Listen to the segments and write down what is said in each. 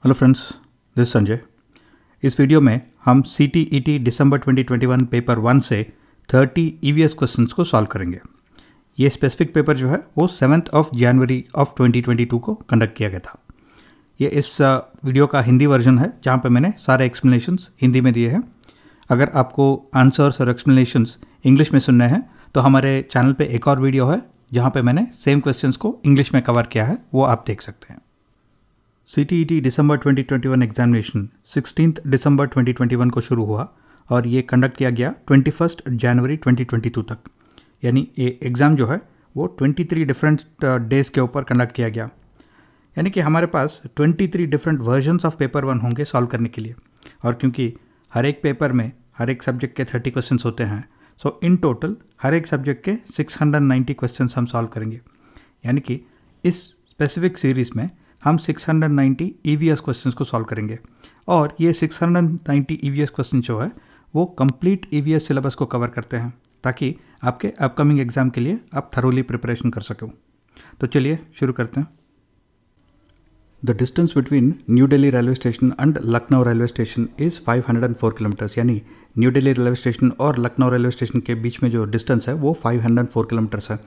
Hello friends, this Sanjay. इस video में हम CTET दिसंबर 2021 पेपर 1 से 30 EVS क्वेश्चंस को सॉल्व करेंगे। ये स्पेसिफिक पेपर जो है वो 7 जनवरी 2022 को कंडक्ट किया गया था। ये इस वीडियो का हिंदी वर्जन है जहाँ पे मैंने सारे एक्सप्लेनेशंस हिंदी में दिए हैं। अगर आपको आंसर्स और एक्सप्लेनेशंस इंग्लिश में सुनने हैं तो हमारे चैनल पे एक और वीडियो है जहाँ पे मैंने सेम क्वेश्चंस को इंग्लिश में कवर किया है, वो आप देख सकते हैं। CTET दिसंबर 2021 एग्जामिनेशन 16 दिसंबर 2021 को शुरू हुआ और ये कंडक्ट किया गया 21 जनवरी 2022 तक। यानी ये एग्ज़ाम जो है वो 23 डिफरेंट डेज़ के ऊपर कंडक्ट किया गया। यानी कि हमारे पास 23 डिफरेंट वर्जन्स ऑफ पेपर 1 होंगे सॉल्व करने के लिए। और क्योंकि हर एक पेपर में हर एक सब्जेक्ट के 30 क्वेश्चंस होते हैं, सो इन टोटल हर एक सब्जेक्ट के 690 क्वेश्चंस हम सॉल्व करेंगे। यानी कि इस स्पेसिफिक सीरीज़ में हम 690 EVS क्वेश्चंस को सॉल्व करेंगे और ये 690 EVS क्वेश्चन जो है वो कंप्लीट EVS सिलेबस को कवर करते हैं ताकि आपके अपकमिंग एग्जाम के लिए आप थरोली प्रिपरेशन कर सकें। तो चलिए शुरू करते हैं। The distance between new Delhi railway station and Lucknow railway station is 504 kilometres. यानी न्यू दिल्ली रेलवे स्टेशन और लखनऊ रेलवे स्टेशन के बीच में जो डिस्टेंस है वो 504 किलोमीटर्स है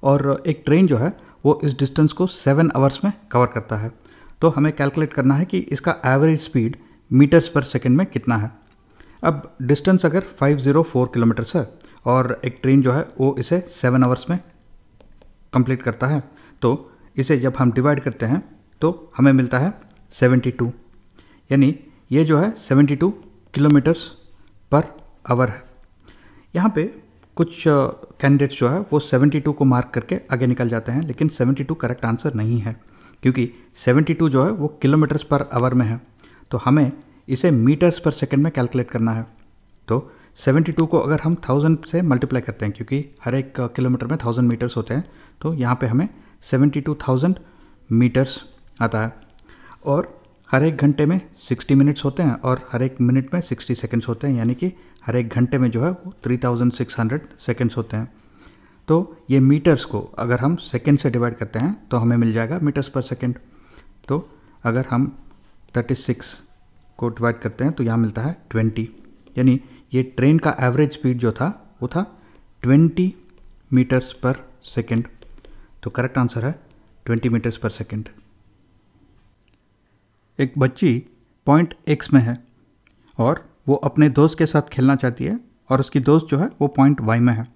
और एक ट्रेन जो है वो इस डिस्टेंस को 7 आवर्स में कवर करता है। तो हमें कैलकुलेट करना है कि इसका एवरेज स्पीड मीटर्स पर सेकंड में कितना है। अब डिस्टेंस अगर 504 किलोमीटर्स है और एक ट्रेन जो है वो इसे 7 आवर्स में कंप्लीट करता है, तो इसे जब हम डिवाइड करते हैं तो हमें मिलता है 72। यानी ये जो है 72 किलोमीटर्स पर आवर है। यहाँ पे कुछ कैंडिडेट्स जो है वो 72 को मार्क करके आगे निकल जाते हैं, लेकिन 72 करेक्ट आंसर नहीं है क्योंकि 72 जो है वो किलोमीटर्स पर आवर में है। तो हमें इसे मीटर्स पर सेकंड में कैलकुलेट करना है। तो 72 को अगर हम 1000 से मल्टीप्लाई करते हैं, क्योंकि हर एक किलोमीटर में 1000 मीटर्स होते हैं, तो यहाँ पे हमें 72,000 मीटर्स आता है। और हर एक घंटे में 60 मिनट्स होते हैं और हर एक मिनट में 60 सेकंड्स होते हैं, यानी कि हर एक घंटे में जो है वो 3600 सेकंड्स होते हैं। तो ये मीटर्स को अगर हम सेकंड से डिवाइड करते हैं तो हमें मिल जाएगा मीटर्स पर सेकंड। तो अगर हम 36 को डिवाइड करते हैं तो यहाँ मिलता है 20। यानी ये ट्रेन का एवरेज स्पीड जो था वो था 20 मीटर्स पर सेकंड। तो करेक्ट आंसर है 20 मीटर्स पर सेकंड। एक बच्ची पॉइंट X में है और वो अपने दोस्त के साथ खेलना चाहती है और उसकी दोस्त जो है वो पॉइंट Y में है।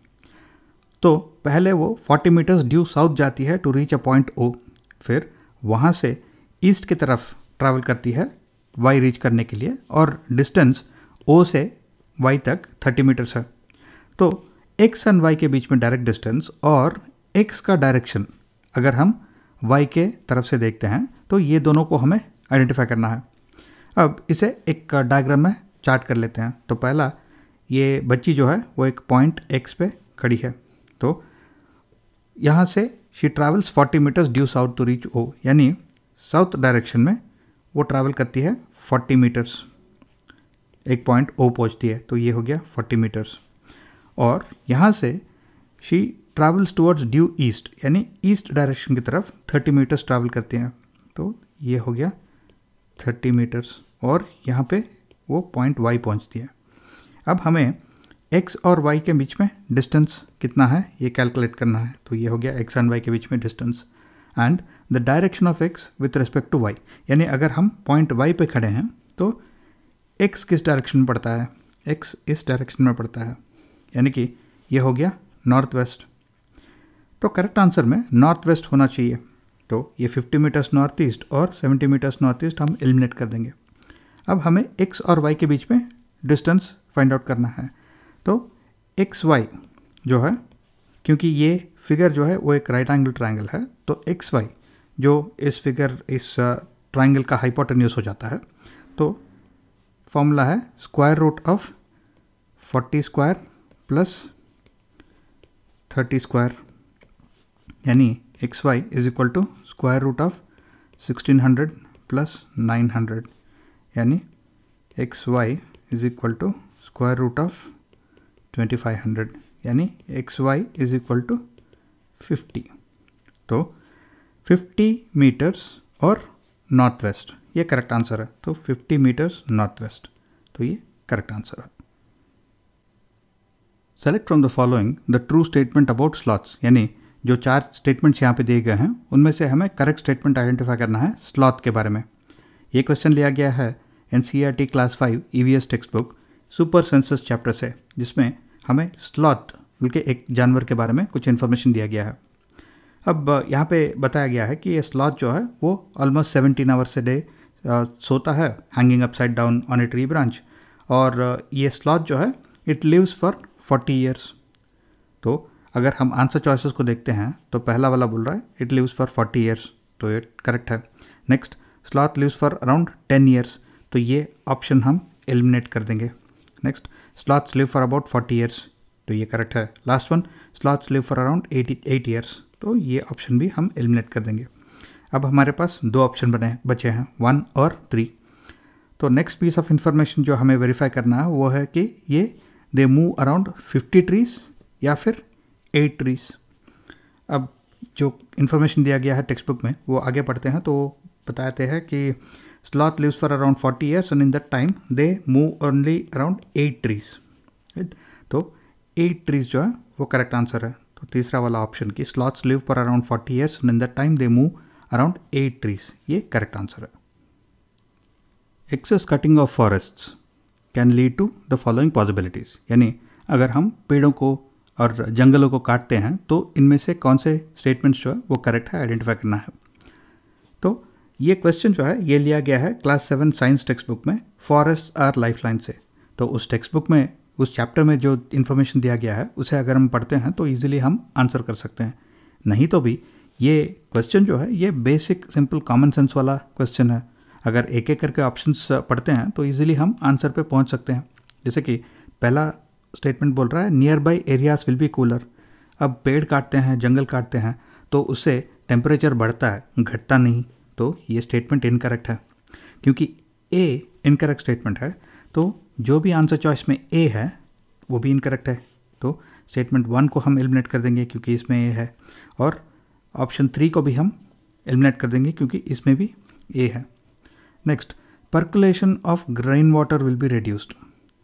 तो पहले वो 40 मीटर्स ड्यू साउथ जाती है to reach a point O। फिर वहाँ से ईस्ट की तरफ ट्रैवल करती है Y रीच करने के लिए और डिस्टेंस O से Y तक 30 मीटर्स है। तो X एंड Y के बीच में डायरेक्ट डिस्टेंस और X का डायरेक्शन अगर हम Y के तरफ से देखते हैं तो ये दोनों को हमें आइडेंटिफाई करना है। अब इसे एक डायग्राम में चार्ट कर लेते हैं। तो पहला, ये बच्ची जो है वो एक पॉइंट X पे खड़ी है। तो यहाँ से she travels 40 meters due south to reach O। यानी साउथ डायरेक्शन में वो ट्रैवल करती है 40 मीटर्स, एक पॉइंट O पहुँचती है। तो ये हो गया 40 मीटर्स। और यहाँ से she travels towards due east, यानी ईस्ट डायरेक्शन की तरफ 30 मीटर्स ट्रैवल करती हैं। तो ये हो गया 30 मीटर्स और यहाँ पे वो पॉइंट Y पहुँचती है। अब हमें X और Y के बीच में डिस्टेंस कितना है ये कैलकुलेट करना है। तो ये हो गया X एंड Y के बीच में distance and the direction of X with respect to Y। यानी अगर हम पॉइंट Y पे खड़े हैं तो X किस डायरेक्शन में पड़ता है, X इस डायरेक्शन में पड़ता है, यानी कि ये हो गया नॉर्थ वेस्ट। तो करेक्ट आंसर में नॉर्थ वेस्ट होना चाहिए। तो ये 50 मीटर्स नॉर्थ ईस्ट और 70 मीटर्स नॉर्थ ईस्ट हम एलिमिनेट कर देंगे। अब हमें X और Y के बीच में डिस्टेंस फाइंड आउट करना है। तो XY जो है, क्योंकि ये फिगर जो है वो एक राइट एंगल ट्रायंगल है, तो XY जो इस फिगर इस ट्रायंगल का हाइपोटेन्यूज हो जाता है। तो फॉर्मूला है square root of 40 square plus 30 square, यानी XY is equal to square root of 1600 plus 900, यानी XY is equal to square root of 2500, यानी XY इज इक्वल टू 50। तो 50 मीटर्स और नॉर्थ वेस्ट, ये करेक्ट आंसर है। तो 50 metres north west, तो ये करेक्ट आंसर है। Select from the following the true statement about sloths, यानी जो 4 स्टेटमेंट्स यहाँ पे दिए गए हैं उनमें से हमें करेक्ट स्टेटमेंट आइडेंटिफाई करना है स्लॉथ के बारे में। ये क्वेश्चन लिया गया है NCERT class 5 EVS text book super census chapter से, जिसमें हमें स्लॉथ बल्कि एक जानवर के बारे में कुछ इन्फॉर्मेशन दिया गया है। अब यहाँ पे बताया गया है कि ये स्लॉथ जो है वो ऑलमोस्ट 17 आवर्स ए डे सोता है, hanging upside down on a tree branch, और ये स्लॉथ जो है इट लिव्स फॉर 40 ईयर्स। तो अगर हम आंसर चॉइसेस को देखते हैं तो पहला वाला बोल रहा है इट लिव्स फॉर 40 ईयर्स, तो ये करेक्ट है। Next, sloth lives for around 10 years, तो ये ऑप्शन हम एलिमिनेट कर देंगे। Next, sloths live for about 40 years, तो ये करेक्ट है। Last one, sloths live for around 88 years, तो ये ऑप्शन भी हम एलिमिनेट कर देंगे। अब हमारे पास 2 ऑप्शन बचे हैं, 1 और 3। तो नेक्स्ट पीस ऑफ इंफॉर्मेशन जो हमें वेरीफाई करना है वो है कि ये दे मूव अराउंड 50 ट्रीज या फिर 8 ट्रीज। अब जो इन्फॉर्मेशन दिया गया है टेक्स्ट बुक में वो आगे पढ़ते हैं, तो बताते हैं कि sloth lives for around 40 years and in that time they move only around 8 trees, right. तो 8 ट्रीज जो है वो करेक्ट आंसर है। तो तीसरा वाला ऑप्शन की sloths live for around 40 years and in that time they move around 8 trees, ये करेक्ट आंसर है। Excess cutting off forests can lead to the following possibilities, यानी अगर हम पेड़ों को और जंगलों को काटते हैं तो इनमें से कौन से स्टेटमेंट्स जो है वो करेक्ट है आइडेंटिफाई करना है। तो ये क्वेश्चन जो है ये लिया गया है क्लास 7 साइंस टेक्स्ट बुक में फॉरेस्ट आर लाइफलाइन से। तो उस टेक्स्ट बुक में उस चैप्टर में जो इन्फॉर्मेशन दिया गया है उसे अगर हम पढ़ते हैं तो ईजिली हम आंसर कर सकते हैं। नहीं तो भी ये क्वेश्चन जो है ये बेसिक सिंपल कॉमन सेंस वाला क्वेश्चन है। अगर एक एक करके ऑप्शंस पढ़ते हैं तो ईजिली हम आंसर पे पहुंच सकते हैं। जैसे कि पहला स्टेटमेंट बोल रहा है near by areas will be cooler. अब पेड़ काटते हैं, जंगल काटते हैं तो उससे टेम्परेचर बढ़ता है, घटता नहीं। तो ये स्टेटमेंट इनकरेक्ट है, क्योंकि ए इनकरेक्ट स्टेटमेंट है। तो जो भी आंसर चॉइस में ए है वो भी इनकरेक्ट है। तो स्टेटमेंट 1 को हम एलिमिनेट कर देंगे क्योंकि इसमें ए है, और ऑप्शन 3 को भी हम एलिमिनेट कर देंगे क्योंकि इसमें भी ए है। Next, percolation of rain water will be reduced,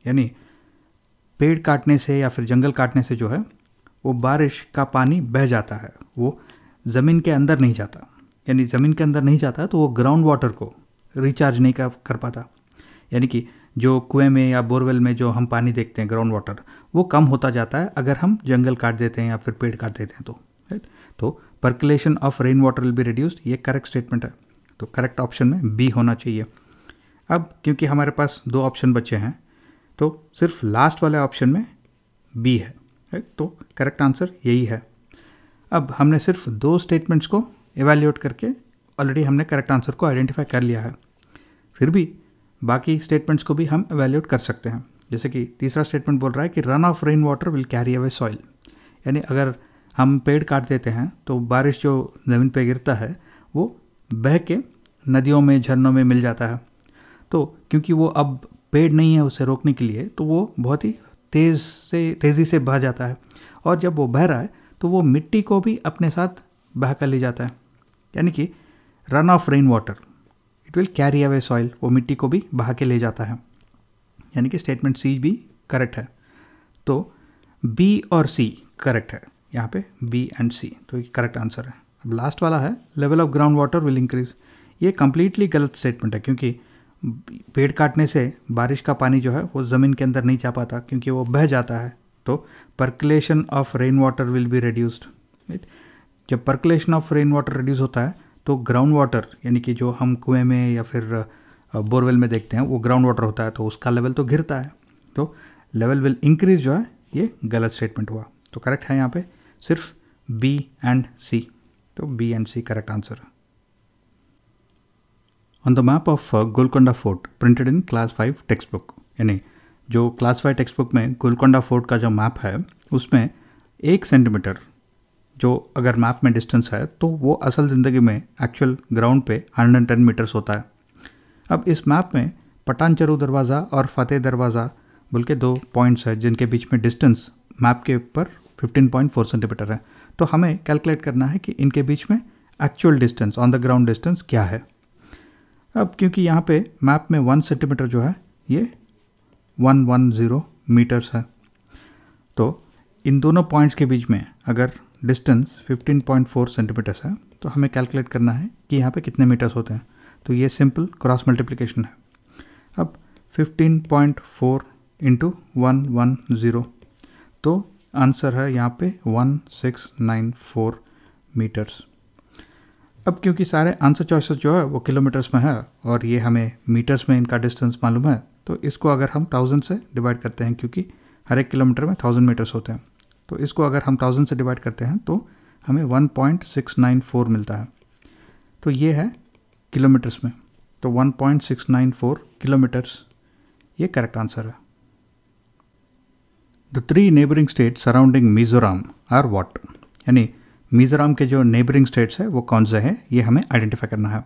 यानी पेड़ काटने से या फिर जंगल काटने से जो है वो बारिश का पानी बह जाता है, वो ज़मीन के अंदर नहीं जाता। यानी ज़मीन के अंदर नहीं जाता तो वो ग्राउंड वाटर को रिचार्ज नहीं कर पाता। यानी कि जो कुएं में या बोरवेल में जो हम पानी देखते हैं ग्राउंड वाटर, वो कम होता जाता है अगर हम जंगल काट देते हैं या फिर पेड़ काट देते हैं तो, राइट। तो percolation of rain water will be reduced, ये करेक्ट स्टेटमेंट है। तो करेक्ट ऑप्शन में बी होना चाहिए। अब क्योंकि हमारे पास 2 ऑप्शन बचे हैं तो सिर्फ लास्ट वाले ऑप्शन में बी है, राइट। तो करेक्ट आंसर यही है। अब हमने सिर्फ 2 स्टेटमेंट्स को एवेल्यूएट करके ऑलरेडी हमने करेक्ट आंसर को आइडेंटिफाई कर लिया है। फिर भी बाकी स्टेटमेंट्स को भी हम एवेल्यूएट कर सकते हैं। जैसे कि तीसरा स्टेटमेंट बोल रहा है कि run of rain water will carry away soil, यानी अगर हम पेड़ काट देते हैं तो बारिश जो ज़मीन पे गिरता है वो बह के नदियों में, झरनों में मिल जाता है। तो क्योंकि वो अब पेड़ नहीं है उसे रोकने के लिए, तो वो बहुत ही तेज़ी से बह जाता है, और जब वो बह रहा है तो वो मिट्टी को भी अपने साथ बहा कर ले जाता है। यानी कि run of rain water it will carry away soil, वो मिट्टी को भी बहा के ले जाता है। यानी कि स्टेटमेंट सी भी करेक्ट है। तो बी और सी करेक्ट है, यहाँ पे बी एंड सी, तो ये करेक्ट आंसर है। अब लास्ट वाला है level of ground water will increase, ये कम्प्लीटली गलत स्टेटमेंट है, क्योंकि पेड़ काटने से बारिश का पानी जो है वो ज़मीन के अंदर नहीं जा पाता क्योंकि वो बह जाता है। तो percolation of rain water will be reduced, right. जब percolation of rain water reduce होता है तो ग्राउंड वाटर, यानी कि जो हम कुएं में या फिर बोरवेल में देखते हैं वो ग्राउंड वाटर होता है, तो उसका लेवल तो गिरता है। तो लेवल विल इंक्रीज जो है ये गलत स्टेटमेंट हुआ। तो करेक्ट है यहाँ पे सिर्फ बी एंड सी, तो B and C correct answer है। On the map of Golconda fort printed in class 5 text book, यानी जो क्लास 5 टेक्स्ट बुक में गोलकोंडा फोर्ट का जो मैप है उसमें 1 सेंटीमीटर जो अगर मैप में डिस्टेंस है तो वो असल ज़िंदगी में एक्चुअल ग्राउंड पे 110 मीटर्स होता है। अब इस मैप में पटानचरू दरवाज़ा और फतेह दरवाज़ा बोल के 2 पॉइंट्स है जिनके बीच में डिस्टेंस मैप के ऊपर 15.4 सेंटीमीटर है। तो हमें कैलकुलेट करना है कि इनके बीच में actual distance on the ground distance क्या है। अब क्योंकि यहाँ पे मैप में 1 सेंटीमीटर जो है ये 110 मीटर्स है, तो इन दोनों पॉइंट्स के बीच में अगर डिस्टेंस 15.4 सेंटीमीटर्स है तो हमें कैलकुलेट करना है कि यहाँ पे कितने मीटर्स होते हैं। तो ये सिंपल क्रॉस मल्टीप्लिकेशन है। अब 15.4 इंटू 110, तो आंसर है यहाँ पे 1694 मीटर्स। अब क्योंकि सारे आंसर चॉइसेस जो है वो किलोमीटर्स में है और ये हमें मीटर्स में इनका डिस्टेंस मालूम है, तो इसको अगर हम 1000 से डिवाइड करते हैं, क्योंकि हर एक किलोमीटर में 1000 मीटर्स होते हैं, तो इसको अगर हम 1000 से डिवाइड करते हैं तो हमें 1.694 मिलता है। तो ये है किलोमीटर्स में, तो 1.694 किलोमीटर्स ये करेक्ट आंसर है। The 3 neighbouring states surrounding Mizoram are what, यानी मिजोरम के जो नेबरिंग स्टेट्स है वो कौन से हैं, ये हमें आइडेंटिफाई करना है।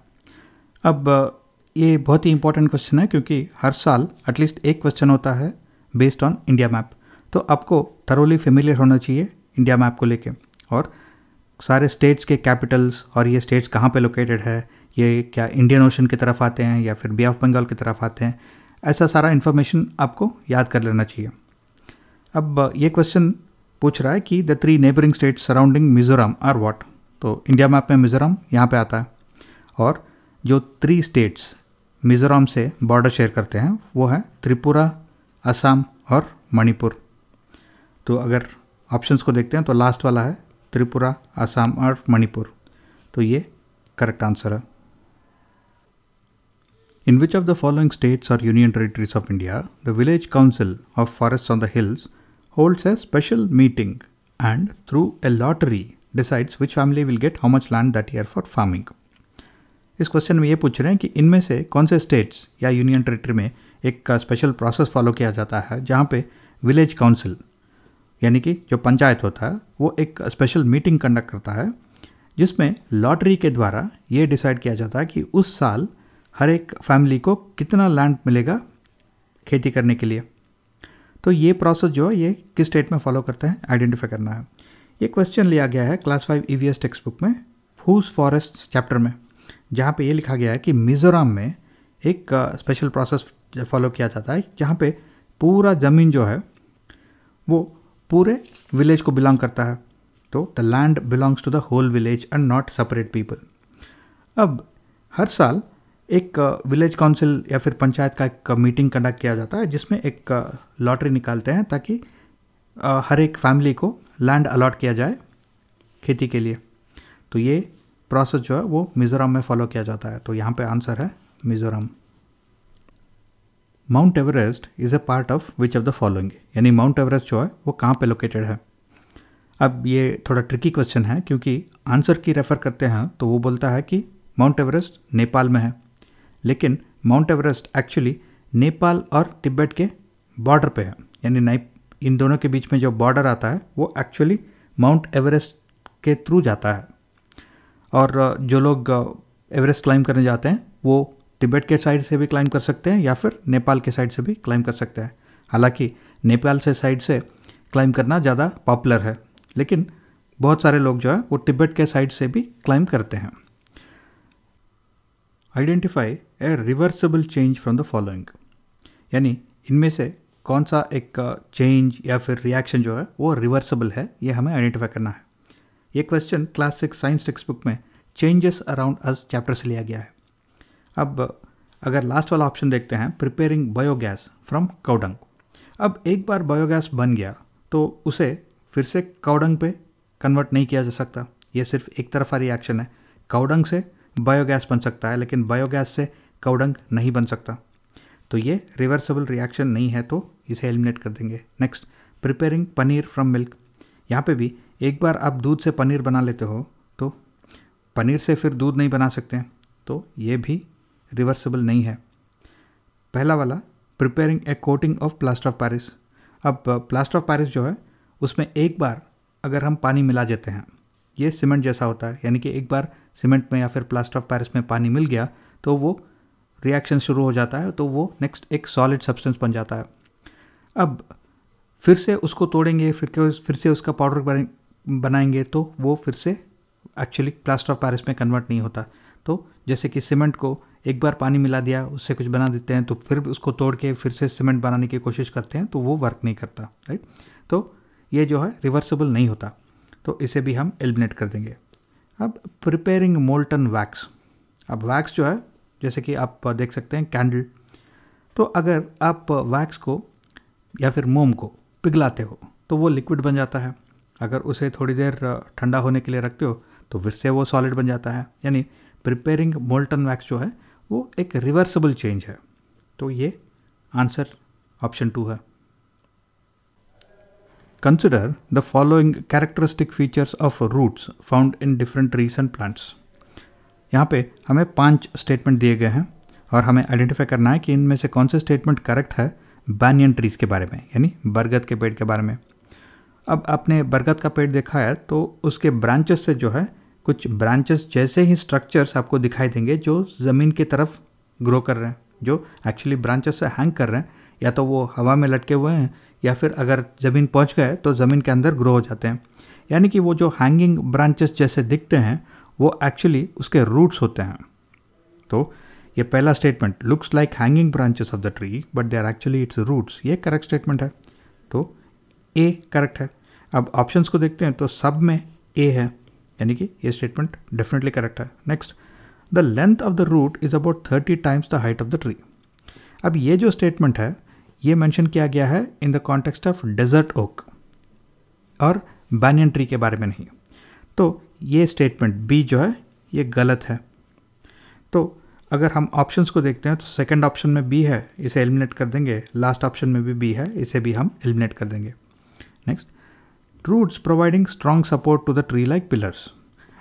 अब ये बहुत ही इंपॉर्टेंट क्वेश्चन है क्योंकि हर साल एटलीस्ट एक क्वेश्चन होता है बेस्ड ऑन इंडिया मैप, तो आपको थरोली फेमिलियर होना चाहिए इंडिया मैप को लेके, और सारे स्टेट्स के कैपिटल्स और ये स्टेट्स कहाँ पे लोकेटेड है, ये क्या इंडियन ओशन की तरफ आते हैं या फिर बे ऑफ बंगाल की तरफ आते हैं, ऐसा सारा इन्फॉर्मेशन आपको याद कर लेना चाहिए। अब ये क्वेश्चन पूछ रहा है कि the 3 neighbouring states surrounding Mizoram are what, तो इंडिया मैप में मिजोरम यहाँ पे आता है, और जो 3 स्टेट्स मिजोरम से बॉर्डर शेयर करते हैं वो है त्रिपुरा, असम और मणिपुर। तो अगर ऑप्शंस को देखते हैं तो लास्ट वाला है त्रिपुरा, असम और मणिपुर, तो ये करेक्ट आंसर है। In which of the following states or union territories of India the village council of forests on the hills holds a special meeting and through a lottery decides which family will get how much land that year for farming? इस question में ये पूछ रहे हैं कि इनमें से कौन से स्टेट्स या यूनियन टेरिटरी में एक स्पेशल प्रोसेस फॉलो किया जाता है जहाँ पे विलेज काउंसिल यानी कि जो पंचायत होता है वो एक स्पेशल मीटिंग कंडक्ट करता है, जिसमें लॉटरी के द्वारा ये डिसाइड किया जाता है कि उस साल हर एक फैमिली को कितना लैंड मिलेगा खेती करने के लिए। तो ये प्रोसेस जो है ये किस स्टेट में फॉलो करते हैं आइडेंटिफाई करना है। ये क्वेश्चन लिया गया है क्लास 5 EVS टेक्स्ट बुक में हुज फॉरेस्ट चैप्टर में, जहाँ पे ये लिखा गया है कि मिज़ोरम में एक स्पेशल प्रोसेस फॉलो किया जाता है जहाँ पे पूरा ज़मीन जो है वो पूरे विलेज को बिलोंग करता है, तो the land belongs to the whole village and not separate people. अब हर साल एक विलेज काउंसिल या फिर पंचायत का एक मीटिंग कंडक्ट किया जाता है जिसमें एक लॉटरी निकालते हैं ताकि हर एक फैमिली को लैंड अलॉट किया जाए खेती के लिए। तो ये प्रोसेस जो है वो मिज़ोरम में फॉलो किया जाता है, तो यहाँ पे आंसर है Mizoram. Mount Everest is a part of which of the following, यानी माउंट एवरेस्ट जो है वो कहाँ पे लोकेटेड है। अब ये थोड़ा ट्रिकी क्वेश्चन है क्योंकि आंसर की रेफ़र करते हैं तो वो बोलता है कि माउंट एवरेस्ट नेपाल में है, लेकिन माउंट एवरेस्ट एक्चुअली नेपाल और तिब्बत के बॉर्डर पे है, यानी इन दोनों के बीच में जो बॉर्डर आता है वो एक्चुअली माउंट एवरेस्ट के थ्रू जाता है। और जो लोग एवरेस्ट क्लाइंब करने जाते हैं वो तिब्बत के साइड से भी क्लाइंब कर सकते हैं या फिर नेपाल के साइड से भी क्लाइंब कर सकते हैं। हालांकि नेपाल से साइड से क्लाइंब करना ज़्यादा पॉपुलर है, लेकिन बहुत सारे लोग जो है वो तिब्बत के साइड से भी क्लाइंब करते हैं। Identify A reversible change from the following, यानी इनमें से कौन सा एक चेंज या फिर रिएक्शन जो है वो रिवर्सिबल है, ये हमें आइडेंटिफाई करना है। ये question class 6 science text book में चेंजेस अराउंड अस चैप्टर से लिया गया है। अब अगर लास्ट वाला ऑप्शन देखते हैं, प्रिपेयरिंग बायोगैस फ्रॉम काउडंग। अब एक बार बायोगैस बन गया तो उसे फिर से काउडंग पे कन्वर्ट नहीं किया जा सकता, ये सिर्फ एक तरफा रिएक्शन है। काउडंग से बायोगैस बन सकता है लेकिन बायोगैस से काउडंग नहीं बन सकता, तो ये रिवर्सिबल रिएक्शन नहीं है, तो इसे एलिमिनेट कर देंगे। Next, preparing paneer from milk. यहाँ पे भी एक बार आप दूध से पनीर बना लेते हो तो पनीर से फिर दूध नहीं बना सकते हैं, तो ये भी रिवर्सिबल नहीं है। पहला वाला preparing A coating of plaster of Paris. अब प्लास्टर ऑफ पेरिस जो है उसमें एक बार अगर हम पानी मिला देते हैं, ये सीमेंट जैसा होता है, यानी कि एक बार सीमेंट में या फिर प्लास्टर ऑफ पेरिस में पानी मिल गया तो वो रिएक्शन शुरू हो जाता है, तो वो नेक्स्ट एक सॉलिड सब्सटेंस बन जाता है। अब फिर से उसको तोड़ेंगे, फिर से उसका पाउडर बनाएंगे तो वो फिर से एक्चुअली प्लास्टर ऑफ पेरिस में कन्वर्ट नहीं होता। तो जैसे कि सीमेंट को एक बार पानी मिला दिया, उससे कुछ बना देते हैं, तो फिर उसको तोड़ के फिर से सीमेंट बनाने की कोशिश करते हैं, तो वो वर्क नहीं करता, राइट। तो ये जो है रिवर्सिबल नहीं होता, तो इसे भी हम एलिमिनेट कर देंगे। अब प्रिपेयरिंग मोल्टन वैक्स। अब वैक्स जो है, जैसे कि आप देख सकते हैं कैंडल, तो अगर आप वैक्स को या फिर मोम को पिघलाते हो तो वो लिक्विड बन जाता है। अगर उसे थोड़ी देर ठंडा होने के लिए रखते हो तो फिर से वो सॉलिड बन जाता है। यानी प्रिपेयरिंग मोल्टन वैक्स जो है वो एक रिवर्सिबल चेंज है। तो ये आंसर ऑप्शन 2 है। Consider the following characteristic features of roots found in different trees and plants. यहाँ पे हमें 5 स्टेटमेंट दिए गए हैं और हमें आइडेंटिफाई करना है कि इनमें से कौन से स्टेटमेंट करेक्ट है बैनियन ट्रीज के बारे में, यानी बरगद के पेड़ के बारे में। अब आपने बरगद का पेड़ देखा है तो उसके ब्रांचेस से जो है कुछ ब्रांचेस जैसे ही स्ट्रक्चर्स आपको दिखाई देंगे जो ज़मीन की तरफ ग्रो कर रहे हैं, जो एक्चुअली ब्रांचेस से हैंग कर रहे हैं, या तो वो हवा में लटके हुए हैं या फिर अगर ज़मीन पहुंच गए तो ज़मीन के अंदर ग्रो हो जाते हैं। यानी कि वो जो हैंगिंग ब्रांचेस जैसे दिखते हैं वो एक्चुअली उसके रूट्स होते हैं। तो ये पहला statement, looks like hanging branches of the tree but they are actually its roots, ये करेक्ट स्टेटमेंट है। तो ए करेक्ट है। अब ऑप्शंस को देखते हैं तो सब में ए है, यानी कि ये स्टेटमेंट डेफिनेटली करेक्ट है। Next, the length of the root is about 30 times the height of the tree. अब ये जो स्टेटमेंट है ये मेंशन किया गया है in the context of desert oak और बैनियन ट्री के बारे में नहीं। तो ये स्टेटमेंट बी जो है ये गलत है। तो अगर हम ऑप्शंस को देखते हैं तो सेकंड ऑप्शन में बी है, इसे एलिमिनेट कर देंगे। लास्ट ऑप्शन में भी बी है, इसे भी हम एलिमिनेट कर देंगे। Next, roots providing strong support to the tree like pillars.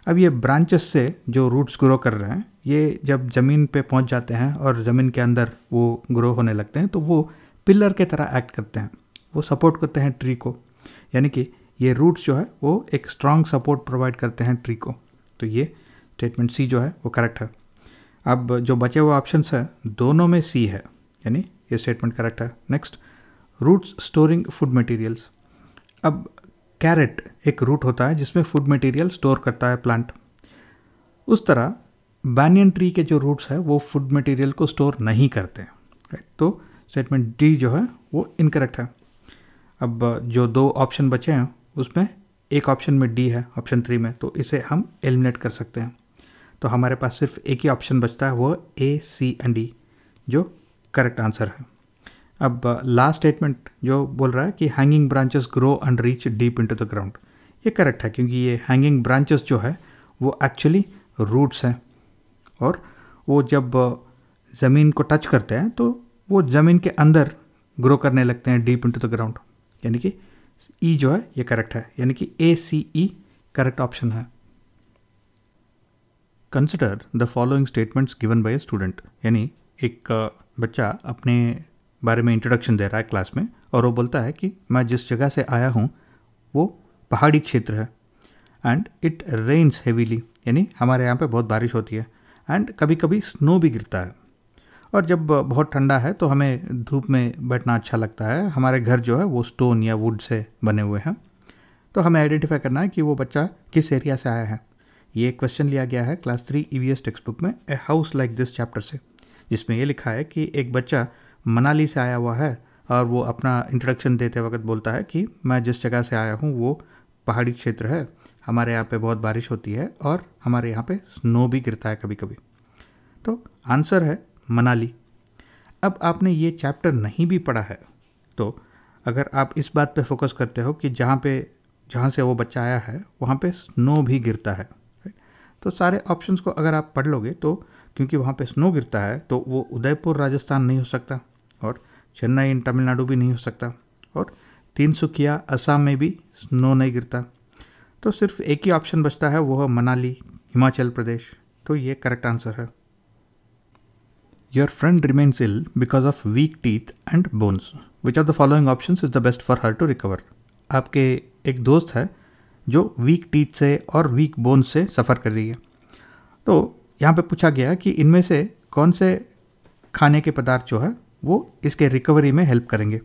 अब ये ब्रांचेस से जो रूट्स ग्रो कर रहे हैं ये जब ज़मीन पे पहुंच जाते हैं और ज़मीन के अंदर वो ग्रो होने लगते हैं तो वो पिलर के तरह एक्ट करते हैं, वो सपोर्ट करते हैं ट्री को। यानी कि ये रूट्स जो है वो एक स्ट्रॉन्ग सपोर्ट प्रोवाइड करते हैं ट्री को। तो ये स्टेटमेंट सी जो है वो करेक्ट है। अब जो बचे हुए ऑप्शंस है दोनों में सी है, यानी ये स्टेटमेंट करेक्ट है। Next, roots storing food materials. अब कैरेट एक रूट होता है जिसमें फूड मटेरियल स्टोर करता है प्लांट। उस तरह बैनियन ट्री के जो रूट्स है वो फूड मटेरियल को स्टोर नहीं करते, राइट। तो स्टेटमेंट डी जो है वो इनकरेक्ट है। अब जो 2 ऑप्शन बचे हैं उसमें एक ऑप्शन में डी है, ऑप्शन 3 में, तो इसे हम एलिमिनेट कर सकते हैं। तो हमारे पास सिर्फ एक ही ऑप्शन बचता है, वो ए, सी एंड डी, जो करेक्ट आंसर है। अब लास्ट स्टेटमेंट जो बोल रहा है कि hanging branches grow and reach deep into the ground, ये करेक्ट है क्योंकि ये हैंगिंग ब्रांचेस जो है वो एक्चुअली रूट्स हैं और वो जब ज़मीन को टच करते हैं तो वो ज़मीन के अंदर ग्रो करने लगते हैं डीप इनटू द ग्राउंड। यानी कि ई जो है ये करेक्ट है, यानी कि ए, सी, ई करेक्ट ऑप्शन है। Consider the following statements given by a student. यानी एक बच्चा अपने बारे में इंट्रोडक्शन दे रहा है क्लास में और वो बोलता है कि मैं जिस जगह से आया हूँ वो पहाड़ी क्षेत्र है एंड इट रेन्स हेवीली, यानी हमारे यहाँ पे बहुत बारिश होती है एंड कभी कभी स्नो भी गिरता है। और जब बहुत ठंडा है तो हमें धूप में बैठना अच्छा लगता है। हमारे घर जो है वो स्टोन या वुड से बने हुए हैं। तो हमें आइडेंटिफाई करना है कि वो बच्चा किस एरिया से आया है। ये क्वेश्चन लिया गया है क्लास 3 EVS टेक्स्ट बुक में a house like this chapter से, जिसमें ये लिखा है कि एक बच्चा मनाली से आया हुआ है और वो अपना इंट्रोडक्शन देते वक्त बोलता है कि मैं जिस जगह से आया हूँ वो पहाड़ी क्षेत्र है, हमारे यहाँ पे बहुत बारिश होती है और हमारे यहाँ पे स्नो भी गिरता है कभी कभी। तो आंसर है मनाली। अब आपने ये चैप्टर नहीं भी पढ़ा है तो अगर आप इस बात पे फोकस करते हो कि जहाँ से वो बच्चा आया है वहाँ पे स्नो भी गिरता है, तो सारे ऑप्शंस को अगर आप पढ़ लोगे तो क्योंकि वहाँ पे स्नो गिरता है तो वो उदयपुर राजस्थान नहीं हो सकता और चेन्नई तमिलनाडु भी नहीं हो सकता और तिनसुकिया असम में भी स्नो नहीं गिरता। तो सिर्फ एक ही ऑप्शन बचता है, वो है मनाली, हिमाचल प्रदेश। तो ये करेक्ट आंसर है। Your friend remains ill because of weak teeth and bones, which of the following options is the best for her to recover. आपके एक दोस्त है जो वीक टीथ से और वीक बोन्स से सफ़र कर रही है। तो यहाँ पे पूछा गया कि इनमें से कौन से खाने के पदार्थ जो है वो इसके रिकवरी में हेल्प करेंगे।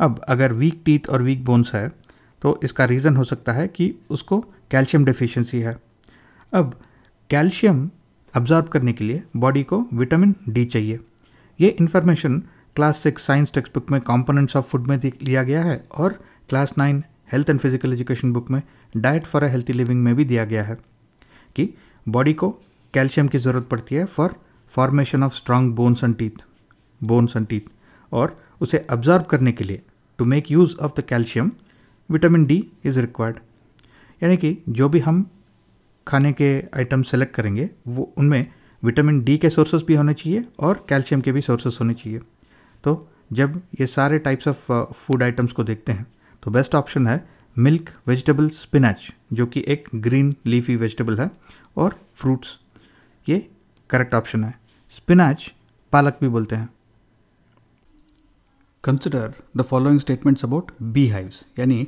अब अगर वीक टीथ और वीक बोन्स है तो इसका रीज़न हो सकता है कि उसको कैल्शियम डेफिशिएंसी है। अब कैल्शियम अब्जॉर्ब करने के लिए बॉडी को विटामिन डी चाहिए। ये information class 6 science text book में कंपोनेंट्स ऑफ फूड में लिया गया है और class 9 health and physical education book में diet for a healthy living में भी दिया गया है कि बॉडी को कैल्शियम की ज़रूरत पड़ती है for formation of strong bones and teeth और उसे अब्जॉर्ब करने के लिए to make use of the calcium vitamin D is required. यानी कि जो भी हम खाने के आइटम सेलेक्ट करेंगे वो उनमें विटामिन डी के सोर्सेस भी होने चाहिए और कैल्शियम के भी सोर्सेस होने चाहिए। तो जब ये सारे टाइप्स ऑफ फूड आइटम्स को देखते हैं तो बेस्ट ऑप्शन है मिल्क वेजिटेबल स्पिनच, जो कि एक ग्रीन लीफी वेजिटेबल है, और फ्रूट्स, ये करेक्ट ऑप्शन है। स्पिनच पालक भी बोलते हैं। Consider the following statements about bee hives, यानी